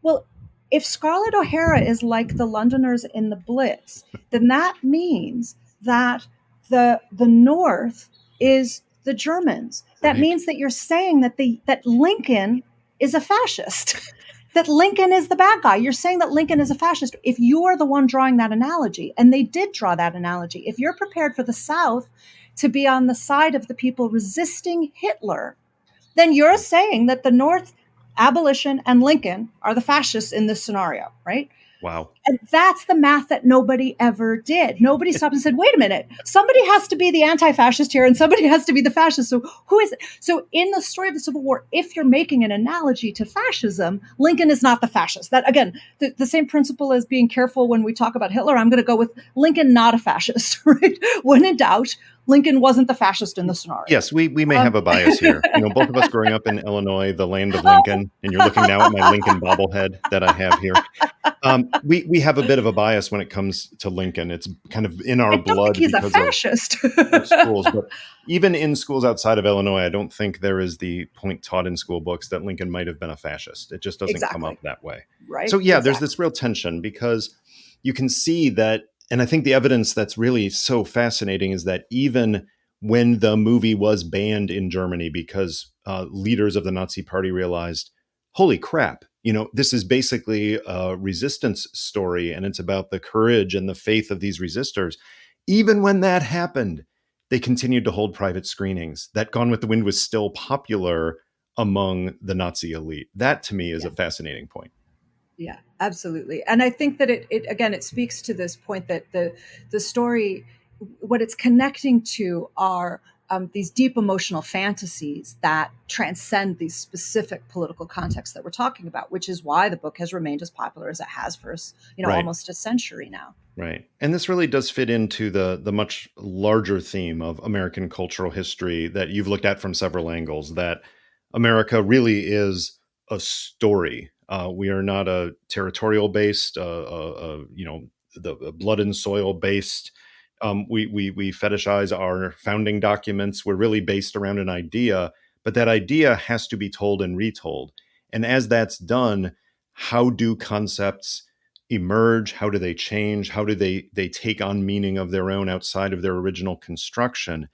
Well, if Scarlett O'Hara is like the Londoners in the Blitz, then that means that the North is the Germans. That Right. means that you're saying that Lincoln is a fascist. That Lincoln is the bad guy. You're saying that Lincoln is a fascist. If you're the one drawing that analogy, and they did draw that analogy, if you're prepared for the South to be on the side of the people resisting Hitler, then you're saying that the North, abolition, and Lincoln are the fascists in this scenario, right? Wow. And that's the math that nobody ever did. Nobody stopped and said, wait a minute, somebody has to be the anti fascist here and somebody has to be the fascist. So who is it? So, in the story of the Civil War, if you're making an analogy to fascism, Lincoln is not the fascist. That, again, the same principle as being careful when we talk about Hitler. I'm going to go with Lincoln, not a fascist, right? When in doubt, Lincoln wasn't the fascist in the scenario. Yes, we may have Um, a bias here. Both of us growing up in Illinois, the land of Lincoln, and you're looking now at my Lincoln bobblehead that I have here. We have a bit of a bias when it comes to Lincoln. It's kind of in our I don't think blood he's a because of fascist. our schools. But even in schools outside of Illinois, I don't think there is the point taught in school books that Lincoln might have been a fascist. It just doesn't come up Exactly. that way. So Right? yeah, there's Exactly. this real tension because you can see that, and I think the evidence that's really so fascinating is that even when the movie was banned in Germany because leaders of the Nazi Party realized, holy crap, this is basically a resistance story and it's about the courage and the faith of these resistors. Even when that happened, they continued to hold private screenings. That Gone with the Wind was still popular among the Nazi elite. That to me is Yeah. a fascinating point. Yeah, absolutely. And I think that it again, it speaks to this point that the story, what it's connecting to are these deep emotional fantasies that transcend these specific political contexts that we're talking about, which is why the book has remained as popular as it has for Right. almost a century now. Right. And this really does fit into the much larger theme of American cultural history that you've looked at from several angles, that America really is a story. We are not a territorial based, the blood and soil based. We fetishize our founding documents. We're really based around an idea, but that idea has to be told and retold. And as that's done, how do concepts emerge? How do they change? How do they take on meaning of their own outside of their original construction?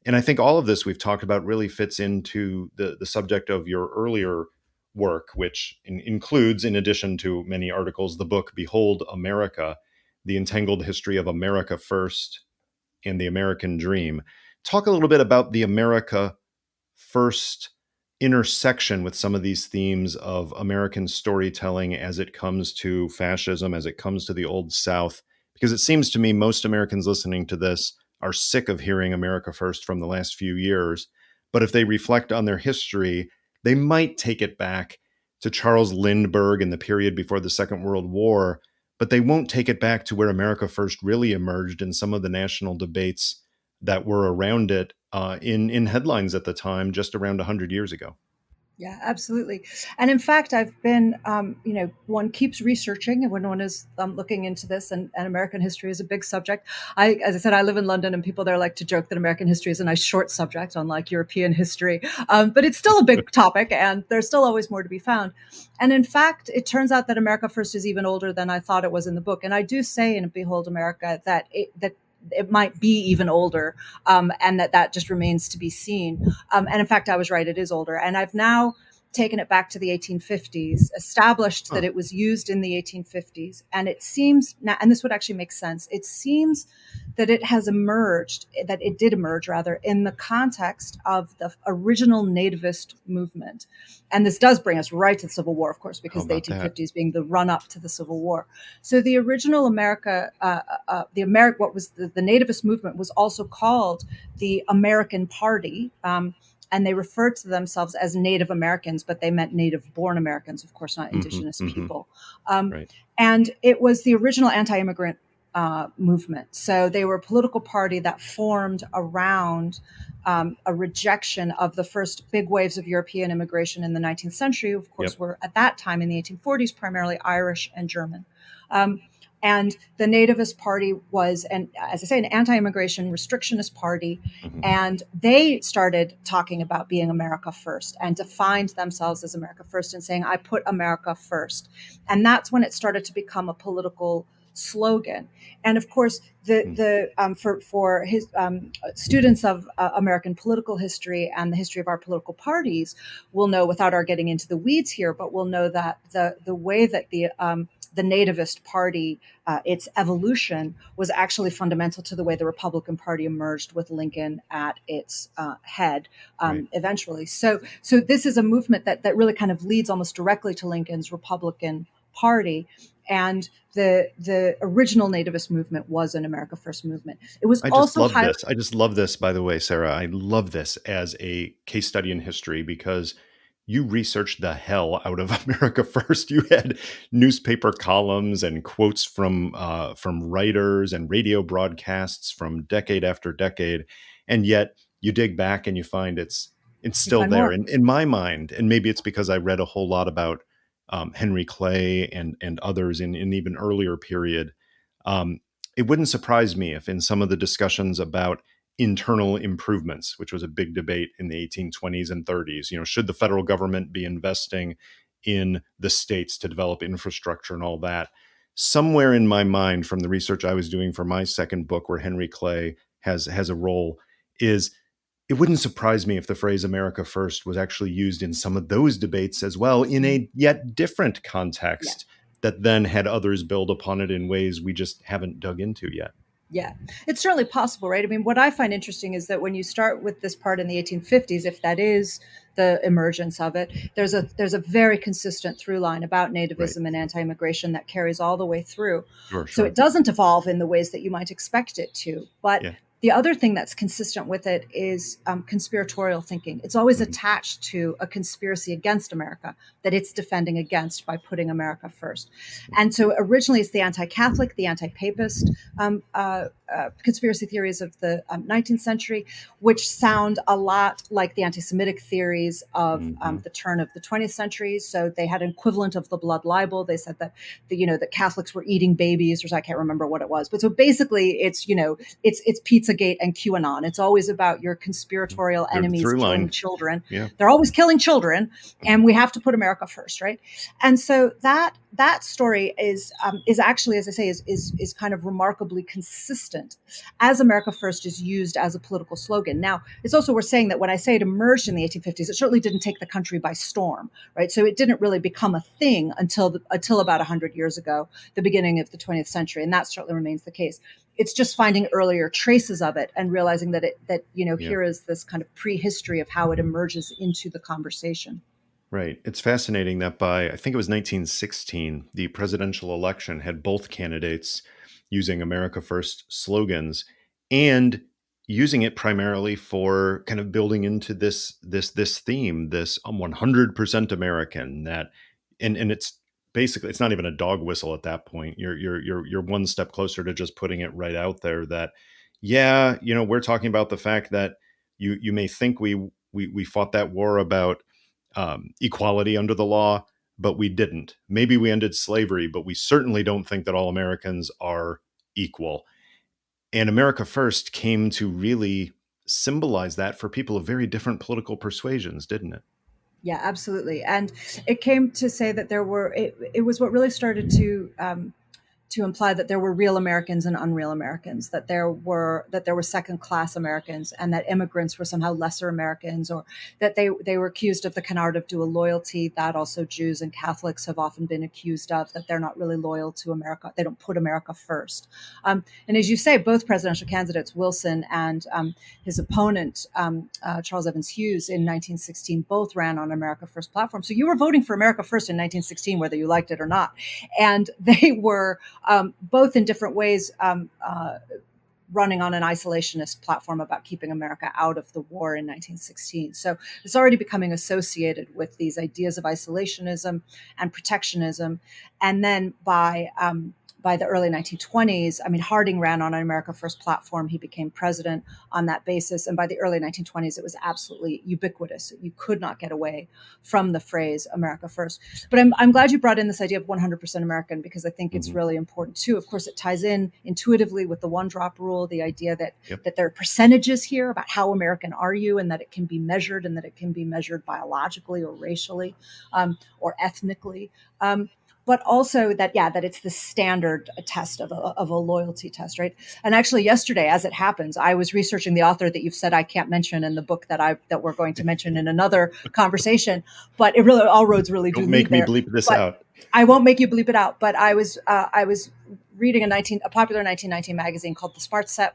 And I think all of this we've talked about really fits into the subject of your earlier work, which includes, in addition to many articles, the book Behold America, The Entangled History of America First and the American Dream. Talk a little bit about the America First intersection with some of these themes of American storytelling as it comes to fascism, as it comes to the Old South, because it seems to me most Americans listening to this are sick of hearing America First from the last few years. But if they reflect on their history, they might take it back to Charles Lindbergh and the period before the Second World War, but they won't take it back to where America First really emerged in some of the national debates that were around it in headlines at the time, just around 100 years ago. Yeah, absolutely. And in fact, I've been, one keeps researching and when one is looking into this, and American history is a big subject. As I said, I live in London, and people there like to joke that American history is a nice short subject, unlike European history. But it's still a big topic, and there's still always more to be found. And in fact, it turns out that America First is even older than I thought it was in the book. And I do say in Behold America that it might be even older, and that just remains to be seen. And in fact, I was right; it is older. And I've now taken it back to the 1850s, established that Huh. it was used in the 1850s, and it seems now, and this would actually make sense. It seems that it did emerge rather in the context of the original nativist movement. And this does bring us right to the Civil War, of course, How because the about that? 1850s being the run up to the Civil War. So the original America, what was the nativist movement was also called the American Party. And they referred to themselves as Native Americans, but they meant native born Americans, of course, not Hmm. indigenous Hmm. people. Um, Right. and it was the original anti immigrant movement. So they were a political party that formed around a rejection of the first big waves of European immigration in the 19th century, of course, Yep. were at that time in the 1840s primarily Irish and German. Um, and the Nativist Party was, and as I say, an anti-immigration restrictionist party. Hmm. And they started talking about being America first and defined themselves as America first and saying, I put America first. And that's when it started to become a political slogan. And of course, for his students of American political history and the history of our political parties will know, without our getting into the weeds here, but will know that the way that the nativist party, its evolution was actually fundamental to the way the Republican Party emerged with Lincoln at its head Right. eventually. So this is a movement that really kind of leads almost directly to Lincoln's Republican Party. And the original nativist movement was an America First movement. It was I just also love highly this. I just love this, by the way, Sarah. I love this as a case study in history because you researched the hell out of America First. You had newspaper columns and quotes from writers and radio broadcasts from decade after decade, and yet you dig back and you find it's you still find there. more. In my mind, and maybe it's because I read a whole lot about Henry Clay and others in an even earlier period. Um, it wouldn't surprise me if in some of the discussions about internal improvements, which was a big debate in the 1820s and 30s, should the federal government be investing in the states to develop infrastructure and all that? Somewhere in my mind, from the research I was doing for my second book, where Henry Clay has a role, is it wouldn't surprise me if the phrase America First was actually used in some of those debates as well, in Mm, a yet different yeah. context that then had others build upon it in ways we just haven't dug into yet. Yeah, it's certainly possible, right? I mean, what I find interesting is that when you start with this part in the 1850s, if that is the emergence of it, there's a very consistent through line about Right. nativism and anti-immigration that carries all the way through. Sure, So it sure. doesn't evolve in the ways that you might expect it to. But Yeah. the other thing that's consistent with it is conspiratorial thinking. It's always Mhm. attached to a conspiracy against America that it's defending against by putting America first. And so originally it's the anti-Catholic, the anti-papist conspiracy theories of the 19th century, which sound a lot like the anti-Semitic theories of Mhm. the turn of the 20th century. So they had an equivalent of the blood libel. They said that that Catholics were eating babies, or I can't remember what it was. But so basically, it's Pizzagate and QAnon. It's always about your conspiratorial They're the enemies through killing line. children. Yeah. They're always killing children, Mhm. and we have to put America first, right? And so that story is actually, as I say, is kind of remarkably consistent as America First is used as a political slogan. Now, it's also worth saying that when I say it emerged in the 1850s, it certainly didn't take the country by storm, right? So it didn't really become a thing until about 100 years ago, the beginning of the 20th century, and that certainly remains the case. It's just finding earlier traces of it and realizing that Yeah. here is this kind of prehistory of how it emerges into the conversation. Right. It's fascinating that by, I think it was 1916, the presidential election had both candidates using America First slogans and using it primarily for kind of building into this theme, this 100% American, that and it's basically, it's not even a dog whistle at that point. You're one step closer to just putting it right out there that Yeah, we're talking about the fact that you may think we fought that war about equality under the law, but we didn't. Maybe we ended slavery, but we certainly don't think that all Americans are equal. And America First came to really symbolize that for people of very different political persuasions, didn't it? Yeah, absolutely. And it came to say that it was what really started to imply that there were real Americans and unreal Americans, that there were second class Americans, and that immigrants were somehow lesser Americans, or that they were accused of the canard of dual loyalty that also Jews and Catholics have often been accused of, that they're not really loyal to America. They don't put America first. And as you say, both presidential candidates, Wilson and his opponent, Charles Evans Hughes, in 1916, both ran on America First platform. So you were voting for America First in 1916, whether you liked it or not. And they were both in different ways running on an isolationist platform about keeping America out of the war in 1916. So it's already becoming associated with these ideas of isolationism and protectionism. And then by the early 1920s, I mean, Harding ran on an America First platform. He became president on that basis. And by the early 1920s, it was absolutely ubiquitous. You could not get away from the phrase America First. But I'm glad you brought in this idea of 100% American, because I think it's Mhm. really important too. Of course, it ties in intuitively with the one drop rule, the idea Yep. that there are percentages here about how American are you, and that it can be measured, and that it can be measured biologically or racially or ethnically. But also that, yeah, that it's the standard test of a loyalty test, right? And actually, yesterday, as it happens, I was researching the author that you've said I can't mention in the book that we're going to mention in another conversation. But it really, all roads really do Don't lead make me there. bleep this But out. I won't make you bleep it out. But I was reading a popular 1919 magazine called The Smart Set,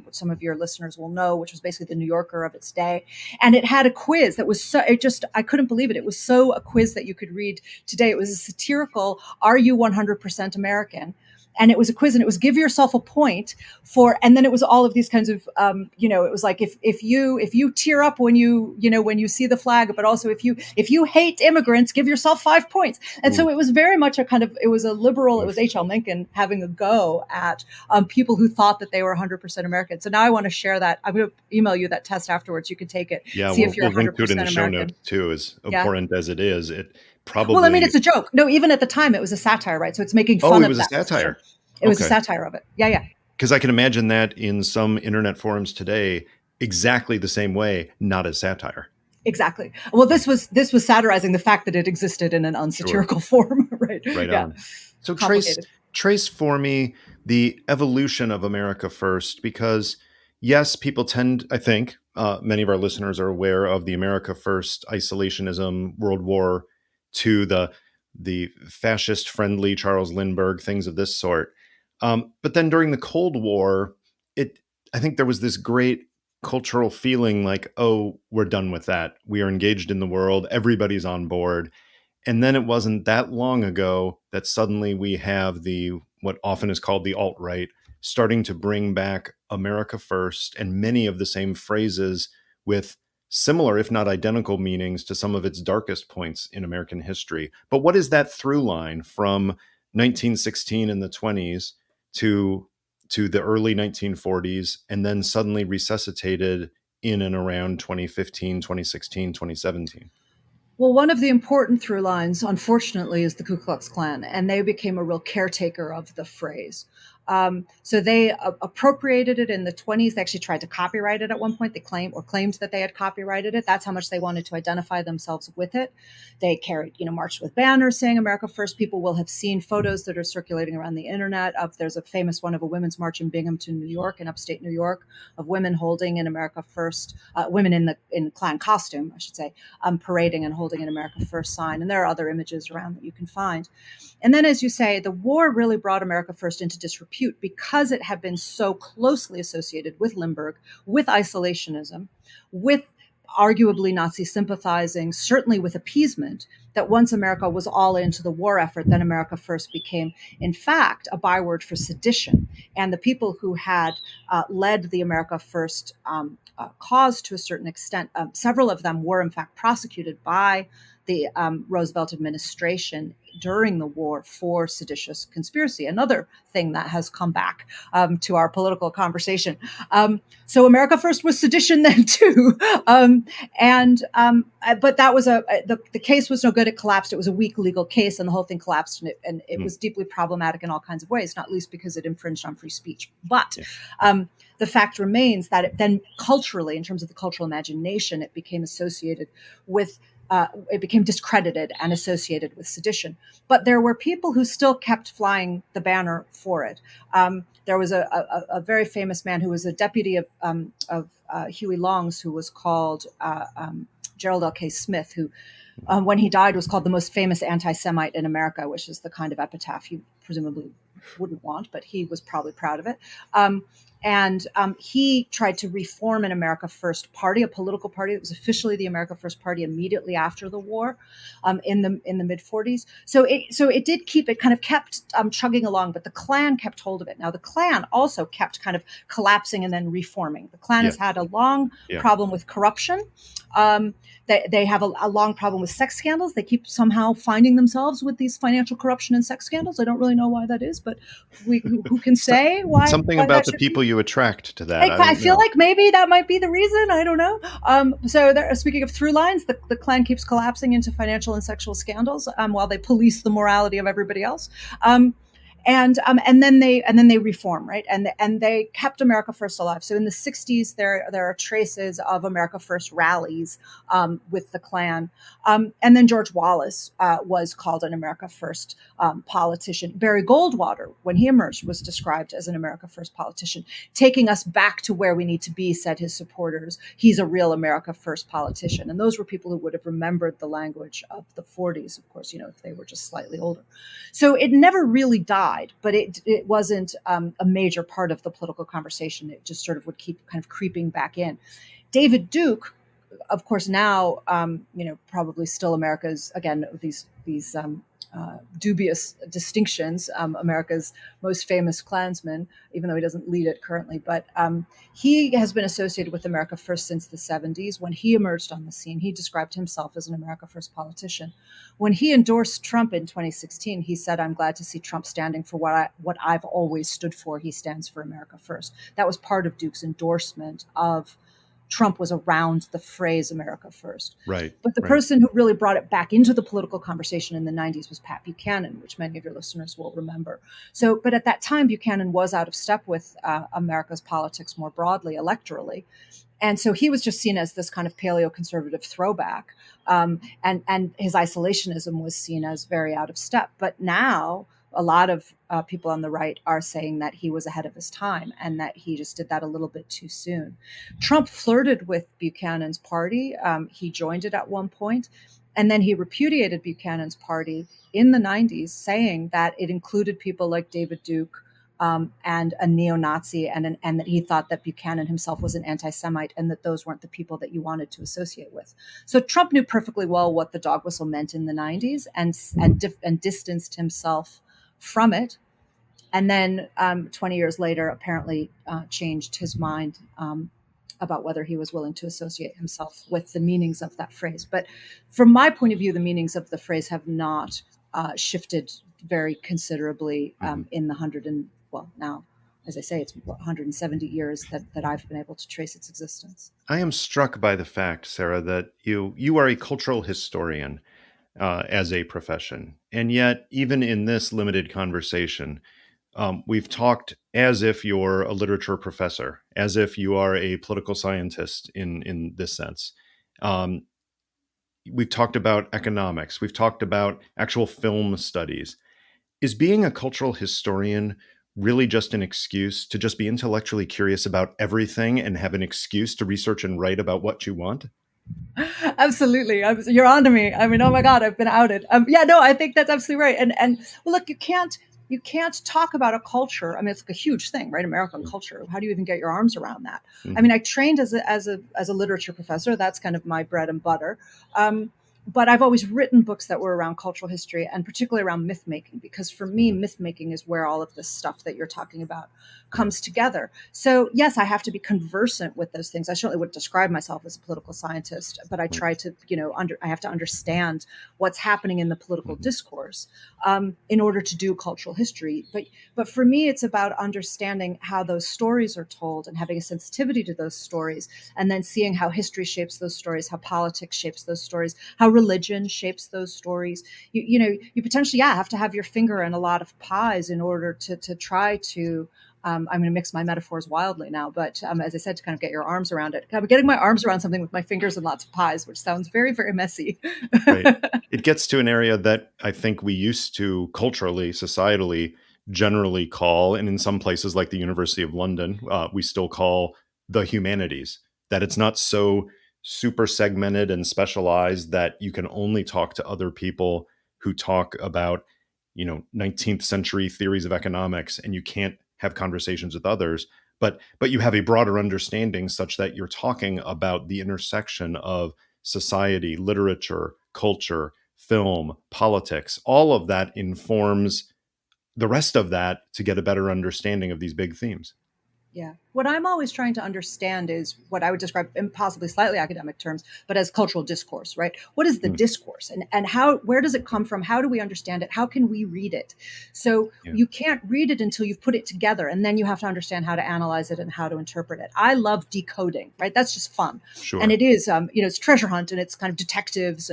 which some of your listeners will know, which was basically the New Yorker of its day. And it had a quiz that was I couldn't believe it. It was so a quiz that you could read today. It was a satirical, "Are you 100% American?" And it was a quiz, and it was give yourself a point for, and then it was all of these kinds of, it was like, if you tear up when when you see the flag, but also if you hate immigrants, give yourself 5 points. And Ooh, so it was very much it was a liberal, it was oof. H.L. Mencken having a go at people who thought that they were 100% American. So now I want to share that. I'm going to email you that test afterwards. You can take it, Yeah, see if you're we'll link to it in the 100% show notes American. too, as Yeah. important as it is. It Well, I mean, probably. it's a joke. No, even at the time, it was a satire, right? So it's making Oh, fun it of was a that decision. satire. It was a Okay. satire of it. Yeah, yeah. Because I can imagine that in some internet forums today, exactly the same way, not as satire. Exactly. Well, this was satirizing the fact that it existed in an Sure. unsatirical form, right? Right Yeah. on. So Complicated. trace for me the evolution of America First, because yes, people tend, I think, many of our listeners are aware of the America First isolationism, World War II, the fascist friendly Charles Lindbergh, things of this sort. But then during the Cold War, it I think there was this great cultural feeling like, oh, we're done with that. We are engaged in the world. Everybody's on board. And then it wasn't that long ago that suddenly we have the what often is called the alt-right starting to bring back America First and many of the same phrases with similar, if not identical, meanings to some of its darkest points in American history. But what is that through line from 1916 in the 20s to the early 1940s and then suddenly resuscitated in and around 2015, 2016, 2017? Well, one of the important through lines, unfortunately, is the Ku Klux Klan, and they became a real caretaker of the phrase. So they appropriated it in the 20s. They actually tried to copyright it at one point. They claimed that they had copyrighted it. That's how much they wanted to identify themselves with it. They marched with banners saying America First. People will have seen photos that are circulating around the internet there's a famous one of a women's march in Binghamton, New York, in upstate New York, of women holding an America First, women in Klan costume, I should say, parading and holding an America First sign. And there are other images around that you can find. And then, as you say, the war really brought America First into disrepute because it had been so closely associated with Lindbergh, with isolationism, with arguably Nazi sympathizing, certainly with appeasement, that once America was all into the war effort, then America First became, in fact, a byword for sedition. And the people who had led the America First cause to a certain extent, several of them were, in fact, prosecuted by the Roosevelt administration during the war for seditious conspiracy. Another thing that has come back to our political conversation. So America First was sedition then too, but that was the case was no good. It collapsed. It was a weak legal case, and the whole thing collapsed, and it was deeply problematic in all kinds of ways, not least because it infringed on free speech. But the fact remains that it then culturally, in terms of the cultural imagination, it became associated with. It became discredited and associated with sedition. But there were people who still kept flying the banner for it. There was a very famous man who was a deputy of Huey Long's, who was called Gerald L.K. Smith, who, when he died, was called the most famous anti-Semite in America, which is the kind of epitaph you presumably wouldn't want, but he was probably proud of it. And he tried to reform an America First party, a political party that was officially the America First Party immediately after the war, in the mid 40s. So it kind of kept chugging along, but the Klan kept hold of it. Now the Klan also kept kind of collapsing and then reforming. The Klan has had a long problem with corruption. They have a long problem with sex scandals. They keep somehow finding themselves with these financial corruption and sex scandals. I don't really know why that is, but who can say why? Something why about the people you attract to that. I feel like maybe that might be the reason. I don't know. Speaking of through lines, the Klan keeps collapsing into financial and sexual scandals while they police the morality of everybody else. And then they reform, right? And they kept America First alive. So in the 60s, there are traces of America First rallies with the Klan. And then George Wallace was called an America First politician. Barry Goldwater, when he emerged, was described as an America First politician, taking us back to where we need to be, said his supporters. He's a real America First politician. And those were people who would have remembered the language of the 40s, of course, if they were just slightly older. So it never really died, but it wasn't a major part of the political conversation. It just sort of would keep kind of creeping back in. David Duke, of course, now probably still America's, again, these dubious distinctions, America's most famous Klansman, even though he doesn't lead it currently. But he has been associated with America First since the 70s. When he emerged on the scene, he described himself as an America First politician. When he endorsed Trump in 2016, he said, "I'm glad to see Trump standing for what I've always stood for. He stands for America First." That was part of Duke's endorsement of Trump, was around the phrase America First. Right. But the person who really brought it back into the political conversation in the 90s was Pat Buchanan, which many of your listeners will remember. But at that time, Buchanan was out of step with America's politics more broadly, electorally. And so he was just seen as this kind of paleo-conservative throwback. And his isolationism was seen as very out of step. But now a lot of people on the right are saying that he was ahead of his time and that he just did that a little bit too soon. Trump flirted with Buchanan's party. He joined it at one point, and then he repudiated Buchanan's party in the 90s, saying that it included people like David Duke and a neo-Nazi, and that he thought that Buchanan himself was an anti-Semite and that those weren't the people that you wanted to associate with. So Trump knew perfectly well what the dog whistle meant in the 90s and distanced himself from it, and then 20 years later apparently changed his mind about whether he was willing to associate himself with the meanings of that phrase. But from my point of view, the meanings of the phrase have not shifted very considerably in the now, as I say, it's 170 years that I've been able to trace its existence. I am struck by the fact, Sarah, that you are a cultural historian as a profession. And yet, even in this limited conversation, we've talked as if you're a literature professor, as if you are a political scientist in this sense. We've talked about economics. We've talked about actual film studies. Is being a cultural historian really just an excuse to just be intellectually curious about everything and have an excuse to research and write about what you want? Absolutely. You're on to me. I mean, oh my God, I've been outed. I think that's absolutely right. And well, look, you can't talk about a culture. I mean, it's like a huge thing, right? American culture. How do you even get your arms around that? Mm-hmm. I mean, I trained as a literature professor. That's kind of my bread and butter. but I've always written books that were around cultural history and particularly around myth making, because for me, Mhm. myth making is where all of this stuff that you're talking about Yeah. comes together. So, yes, I have to be conversant with those things. I certainly wouldn't describe myself as a political scientist, but I Right. try to, I have to understand what's happening in the political Mhm. discourse in order to do cultural history. But for me, it's about understanding how those stories are told and having a sensitivity to those stories, and then seeing how history shapes those stories, how politics shapes those stories, how religion shapes those stories. You potentially, yeah, have to have your finger in a lot of pies in order to try to. I'm going to mix my metaphors wildly now, but as I said, to kind of get your arms around it, I'm getting my arms around something with my fingers and lots of pies, which sounds very, very messy. Right. It gets to an area that I think we used to culturally, societally, generally call, and in some places like the University of London, we still call the humanities. That it's not so super segmented and specialized that you can only talk to other people who talk about, 19th century theories of economics, and you can't have conversations with others. But you have a broader understanding such that you're talking about the intersection of society, literature, culture, film, politics, all of that informs the rest of that to get a better understanding of these big themes. Yeah. What I'm always trying to understand is what I would describe in possibly slightly academic terms, but as cultural discourse, right? What is the Mm, discourse, and how, where does it come from? How do we understand it? How can we read it? So yeah, you can't read it until you've put it together, and then you have to understand how to analyze it and how to interpret it. I love decoding, right? That's just fun. And sure. it is, it's treasure hunt and it's kind of detectives.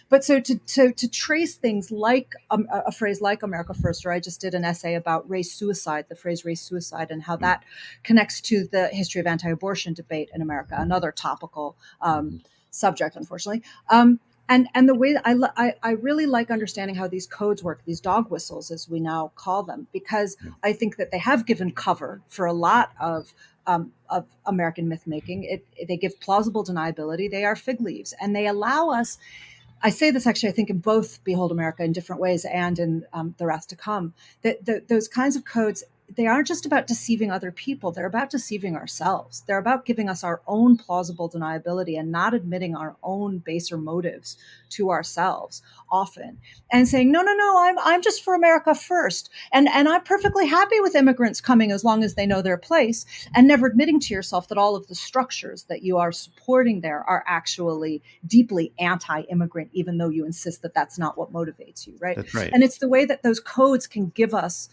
But so to trace things like a phrase like America First, or I just did an essay about race suicide, the phrase race suicide, and how Mm, that connects to the history of anti-abortion debate in America, another topical mhm, subject, unfortunately. And the way that I really like understanding how these codes work, these dog whistles, as we now call them, because yeah. I think that they have given cover for a lot of American myth making. They give plausible deniability. They are fig leaves, and they allow us. I say this actually, I think, in both Behold America in different ways and in The Wrath to Come, that those kinds of codes, they aren't just about deceiving other people, they're about deceiving ourselves. They're about giving us our own plausible deniability and not admitting our own baser motives to ourselves often, and saying, no, no, no, I'm just for America first. And I'm perfectly happy with immigrants coming as long as they know their place, and never admitting to yourself that all of the structures that you are supporting there are actually deeply anti-immigrant, even though you insist that that's not what motivates you, right? That's right. And it's the way that those codes can give us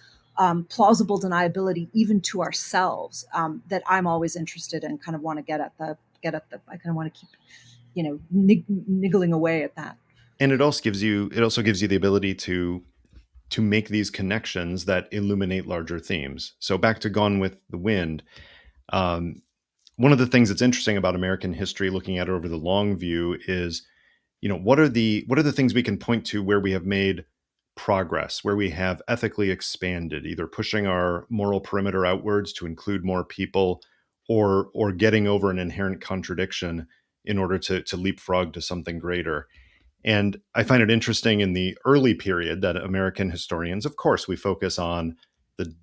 plausible deniability even to ourselves, that I'm always interested in. Kind of want to get at the. I kind of want to keep, niggling away at that. And it also gives you the ability to make these connections that illuminate larger themes. So back to Gone with the Wind, um, one of the things that's interesting about American history, looking at it over the long view, is what are the things we can point to where we have made progress, where we have ethically expanded, either pushing our moral perimeter outwards to include more people, or getting over an inherent contradiction in order to leapfrog to something greater. And I find it interesting in the early period that American historians, of course, we focus on the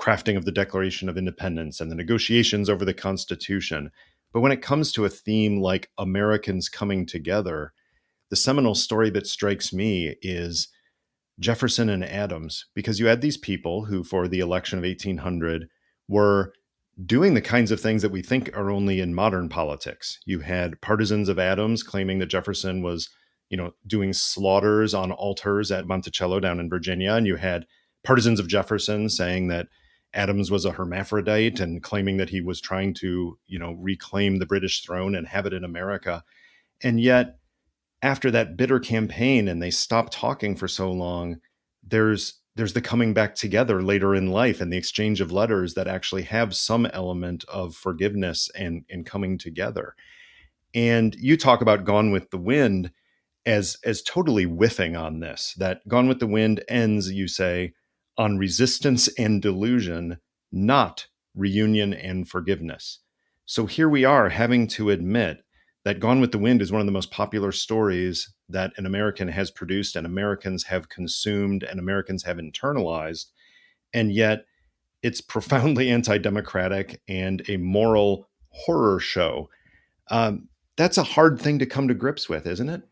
crafting of the Declaration of Independence and the negotiations over the Constitution. But when it comes to a theme like Americans coming together, the seminal story that strikes me is Jefferson and Adams, because you had these people who, for the election of 1800, were doing the kinds of things that we think are only in modern politics. You had partisans of Adams claiming that Jefferson was, doing slaughters on altars at Monticello down in Virginia, and you had partisans of Jefferson saying that Adams was a hermaphrodite and claiming that he was trying to, reclaim the British throne and have it in America. And yet after that bitter campaign and they stop talking for so long, there's the coming back together later in life and the exchange of letters that actually have some element of forgiveness and coming together. And you talk about Gone with the Wind as totally whiffing on this. That Gone with the Wind ends, you say, on resistance and delusion, not reunion and forgiveness. So here we are having to admit that Gone with the Wind is one of the most popular stories that an American has produced and Americans have consumed and Americans have internalized. And yet it's profoundly anti democratic and a moral horror show. Um, that's a hard thing to come to grips with, isn't it?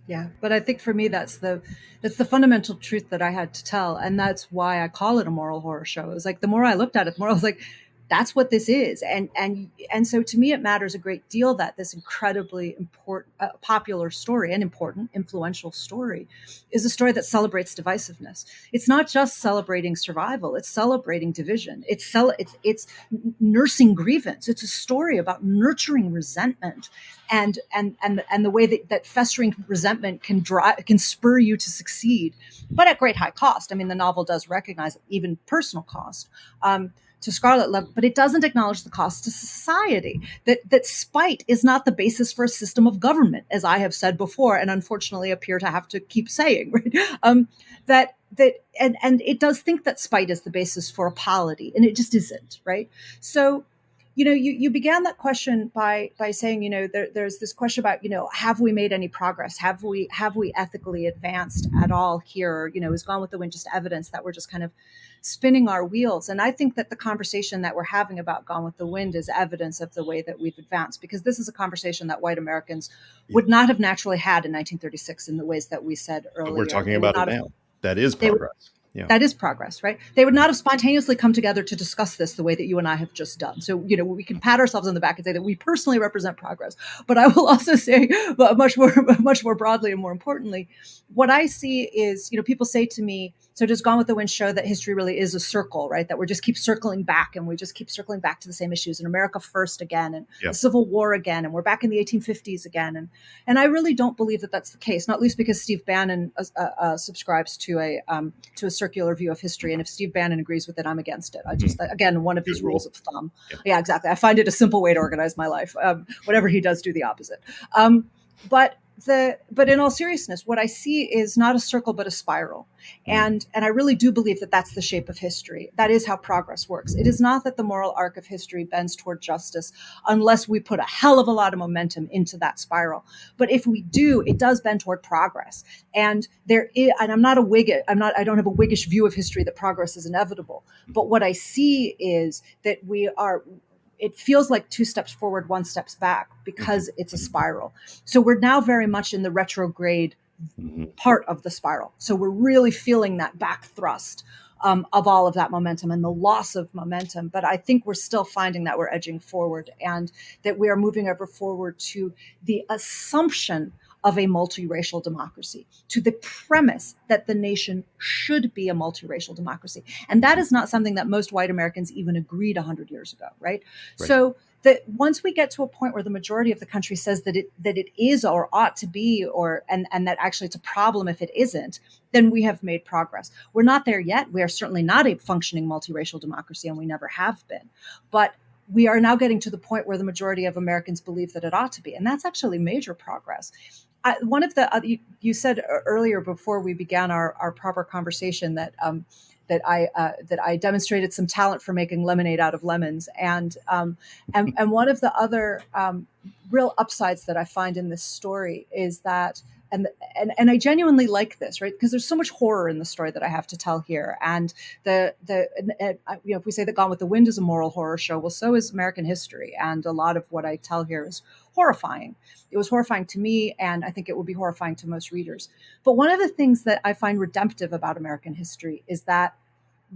Yeah, but I think for me that's the fundamental truth that I had to tell, and that's why I call it a moral horror show. It was like the more I looked at it, the more I was like, that's what this is, and so to me it matters a great deal that this incredibly important, popular story, and important, influential story, is a story that celebrates divisiveness. It's not just celebrating survival; it's celebrating division. It's nursing grievance. It's a story about nurturing resentment and the way that festering resentment can spur you to succeed, but at great high cost. I mean, the novel does recognize even personal cost. To Scarlet Level, but it doesn't acknowledge the cost to society. That spite is not the basis for a system of government, as I have said before, and unfortunately appear to have to keep saying. Right? And it does think that spite is the basis for a polity, and it just isn't. Right? So you began that question by saying, there's this question about, have we made any progress? Have we ethically advanced at all here? Is Gone with the Wind just evidence that we're just kind of spinning our wheels? And I think that the conversation that we're having about Gone with the Wind is evidence of the way that we've advanced, because this is a conversation that white Americans Yeah. would not have naturally had in 1936 in the ways that we said But we're earlier. talking They would about it not have. now. That is They would progress. Yeah. that is progress, right? They would not have spontaneously come together to discuss this the way that you and I have just done. So, we can pat ourselves on the back and say that we personally represent progress. But I will also say, much more, much more broadly and more importantly, what I see is, people say to me, so does Gone with the Wind show that history really is a circle, right? That we just keep circling back, and we just keep circling back to the same issues, and America first again, and Yeah. the Civil War again, and we're back in the 1850s again. And I really don't believe that that's the case, not least because Steve Bannon subscribes to a circular view of history. And if Steve Bannon agrees with it, I'm against it. I just, again, one of his Good rules rule. of thumb. Yeah. Yeah, exactly. I find it a simple way to organize my life. Whatever he does, do the opposite. Um, but in all seriousness, what I see is not a circle but a spiral, and I really do believe that that's the shape of history. That is how progress works. It is not that the moral arc of history bends toward justice unless we put a hell of a lot of momentum into that spiral. But if we do, it does bend toward progress. And I'm not a Whig. I don't have a Whiggish view of history that progress is inevitable. But what I see is that it feels like two steps forward, one steps back, because it's a spiral. So we're now very much in the retrograde part of the spiral. So we're really feeling that back thrust of all of that momentum and the loss of momentum. But I think we're still finding that we're edging forward, and that we are moving ever forward to the assumption of a multiracial democracy, to the premise that the nation should be a multiracial democracy. And that is not something that most white Americans even agreed 100 years ago, right? Right. So that once we get to a point where the majority of the country says that it is or ought to be, and that actually it's a problem if it isn't, then we have made progress. We're not there yet. We are certainly not a functioning multiracial democracy, and we never have been. But we are now getting to the point where the majority of Americans believe that it ought to be, and that's actually major progress. One of the you said earlier before we began our proper conversation that I demonstrated some talent for making lemonade out of lemons, and one of the other real upsides that I find in this story is that. And I genuinely like this, right? Because there's so much horror in the story that I have to tell here. And if we say that Gone with the Wind is a moral horror show, well, so is American history. And a lot of what I tell here is horrifying. It was horrifying to me, and I think it will be horrifying to most readers. But one of the things that I find redemptive about American history is that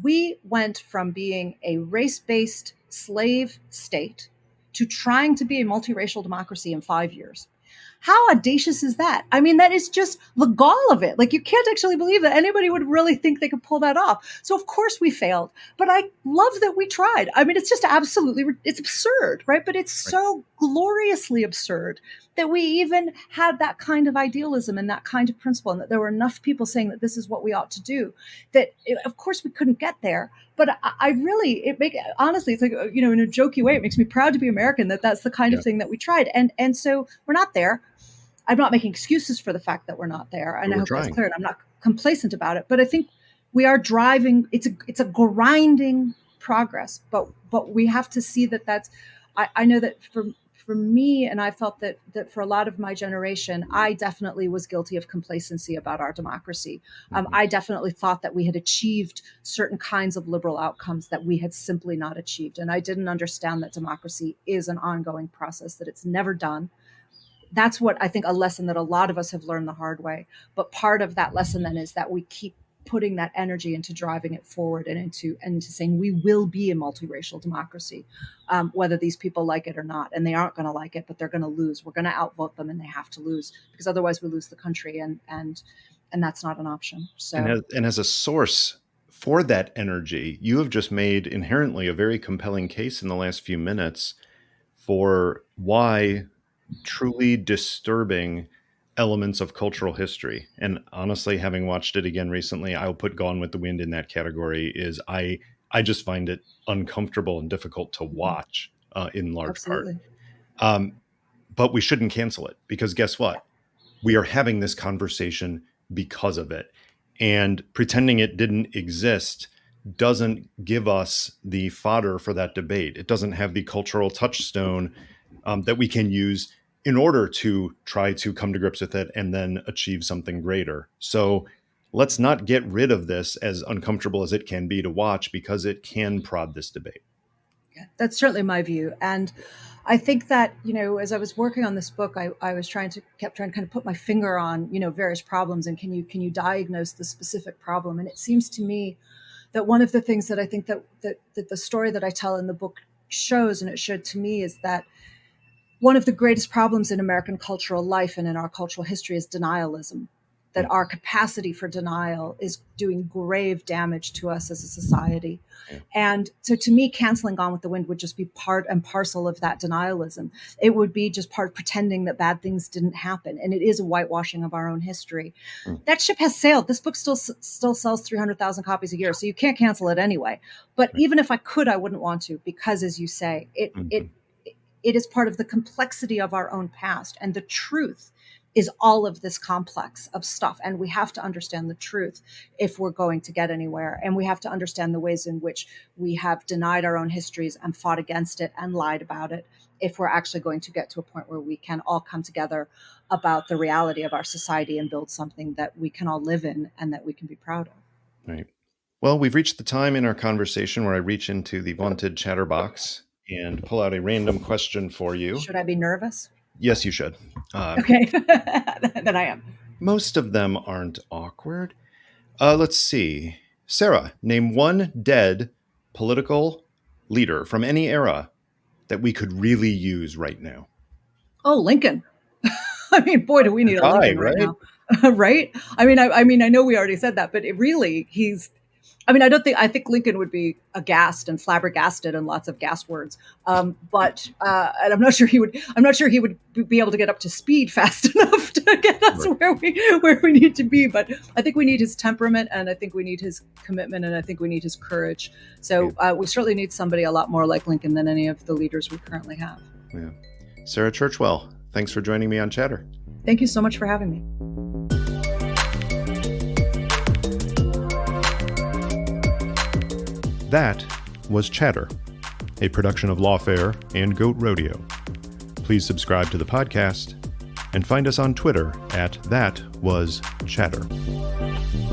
we went from being a race-based slave state to trying to be a multiracial democracy in 5 years. How audacious is that? I mean, that is just the gall of it. Like, you can't actually believe that anybody would really think they could pull that off. So, of course, we failed. But I love that we tried. I mean, it's just it's absurd, right? But it's so gloriously absurd that we even had that kind of idealism and that kind of principle, and that there were enough people saying that this is what we ought to do, of course, we couldn't get there. But honestly, it's like, in a jokey way, it makes me proud to be American, that's the kind of thing that we tried. And so we're not there. I'm not making excuses for the fact that we're not there. And I hope that's clear. And I'm not complacent about it. But I think we are driving. It's a grinding progress. But we have to see that I know that for me, and I felt that for a lot of my generation, I definitely was guilty of complacency about our democracy. I definitely thought that we had achieved certain kinds of liberal outcomes that we had simply not achieved. And I didn't understand that democracy is an ongoing process, that it's never done, that's what I think a lesson that a lot of us have learned the hard way. But part of that lesson then is that we keep putting that energy into driving it forward and into saying we will be a multiracial democracy, whether these people like it or not. And they aren't going to like it, but they're going to lose. We're going to outvote them, and they have to lose, because otherwise we lose the country, and that's not an option. So, and as a source for that energy, you have just made inherently a very compelling case in the last few minutes for why truly disturbing elements of cultural history. And honestly, having watched it again recently, I'll put Gone with the Wind in that category. Is I just find it uncomfortable and difficult to watch in large absolutely. part. But we shouldn't cancel it, because guess what? We are having this conversation because of it. And pretending it didn't exist doesn't give us the fodder for that debate. It doesn't have the cultural touchstone that we can use in order to try to come to grips with it and then achieve something greater. So let's not get rid of this, as uncomfortable as it can be to watch, because it can prod this debate. Yeah, that's certainly my view. And I think that, as I was working on this book, I was kept trying to kind of put my finger on, various problems, and can you diagnose the specific problem? And it seems to me that one of the things that I think that the story that I tell in the book shows, and it showed to me, is that one of the greatest problems in American cultural life and in our cultural history is denialism, that our capacity for denial is doing grave damage to us as a society. Yeah. And so to me, canceling Gone with the Wind would just be part and parcel of that denialism. It would be just part of pretending that bad things didn't happen. And it is a whitewashing of our own history. That ship has sailed. This book still sells 300,000 copies a year, so you can't cancel it anyway. But even if I could, I wouldn't want to, because, as you say, it is part of the complexity of our own past. And the truth is all of this complex of stuff. And we have to understand the truth if we're going to get anywhere. And we have to understand the ways in which we have denied our own histories and fought against it and lied about it, if we're actually going to get to a point where we can all come together about the reality of our society and build something that we can all live in and that we can be proud of. Right. Well, we've reached the time in our conversation where I reach into the vaunted chatterbox and pull out a random question for you. Should I be nervous? Yes, you should. Okay, then I am. Most of them aren't awkward. Let's see. Sarah, name one dead political leader from any era that we could really use right now. Oh, Lincoln. I mean, boy, do we need a Lincoln right now. Right? I mean, I know we already said that, but I think Lincoln would be aghast and flabbergasted and lots of gas words. But I'm not sure he would be able to get up to speed fast enough to get us where we need to be. But I think we need his temperament, and I think we need his commitment, and I think we need his courage. So we certainly need somebody a lot more like Lincoln than any of the leaders we currently have. Yeah. Sarah Churchwell, thanks for joining me on Chatter. Thank you so much for having me. That was Chatter, a production of Lawfare and Goat Rodeo. Please subscribe to the podcast and find us on Twitter at ThatWasChatter.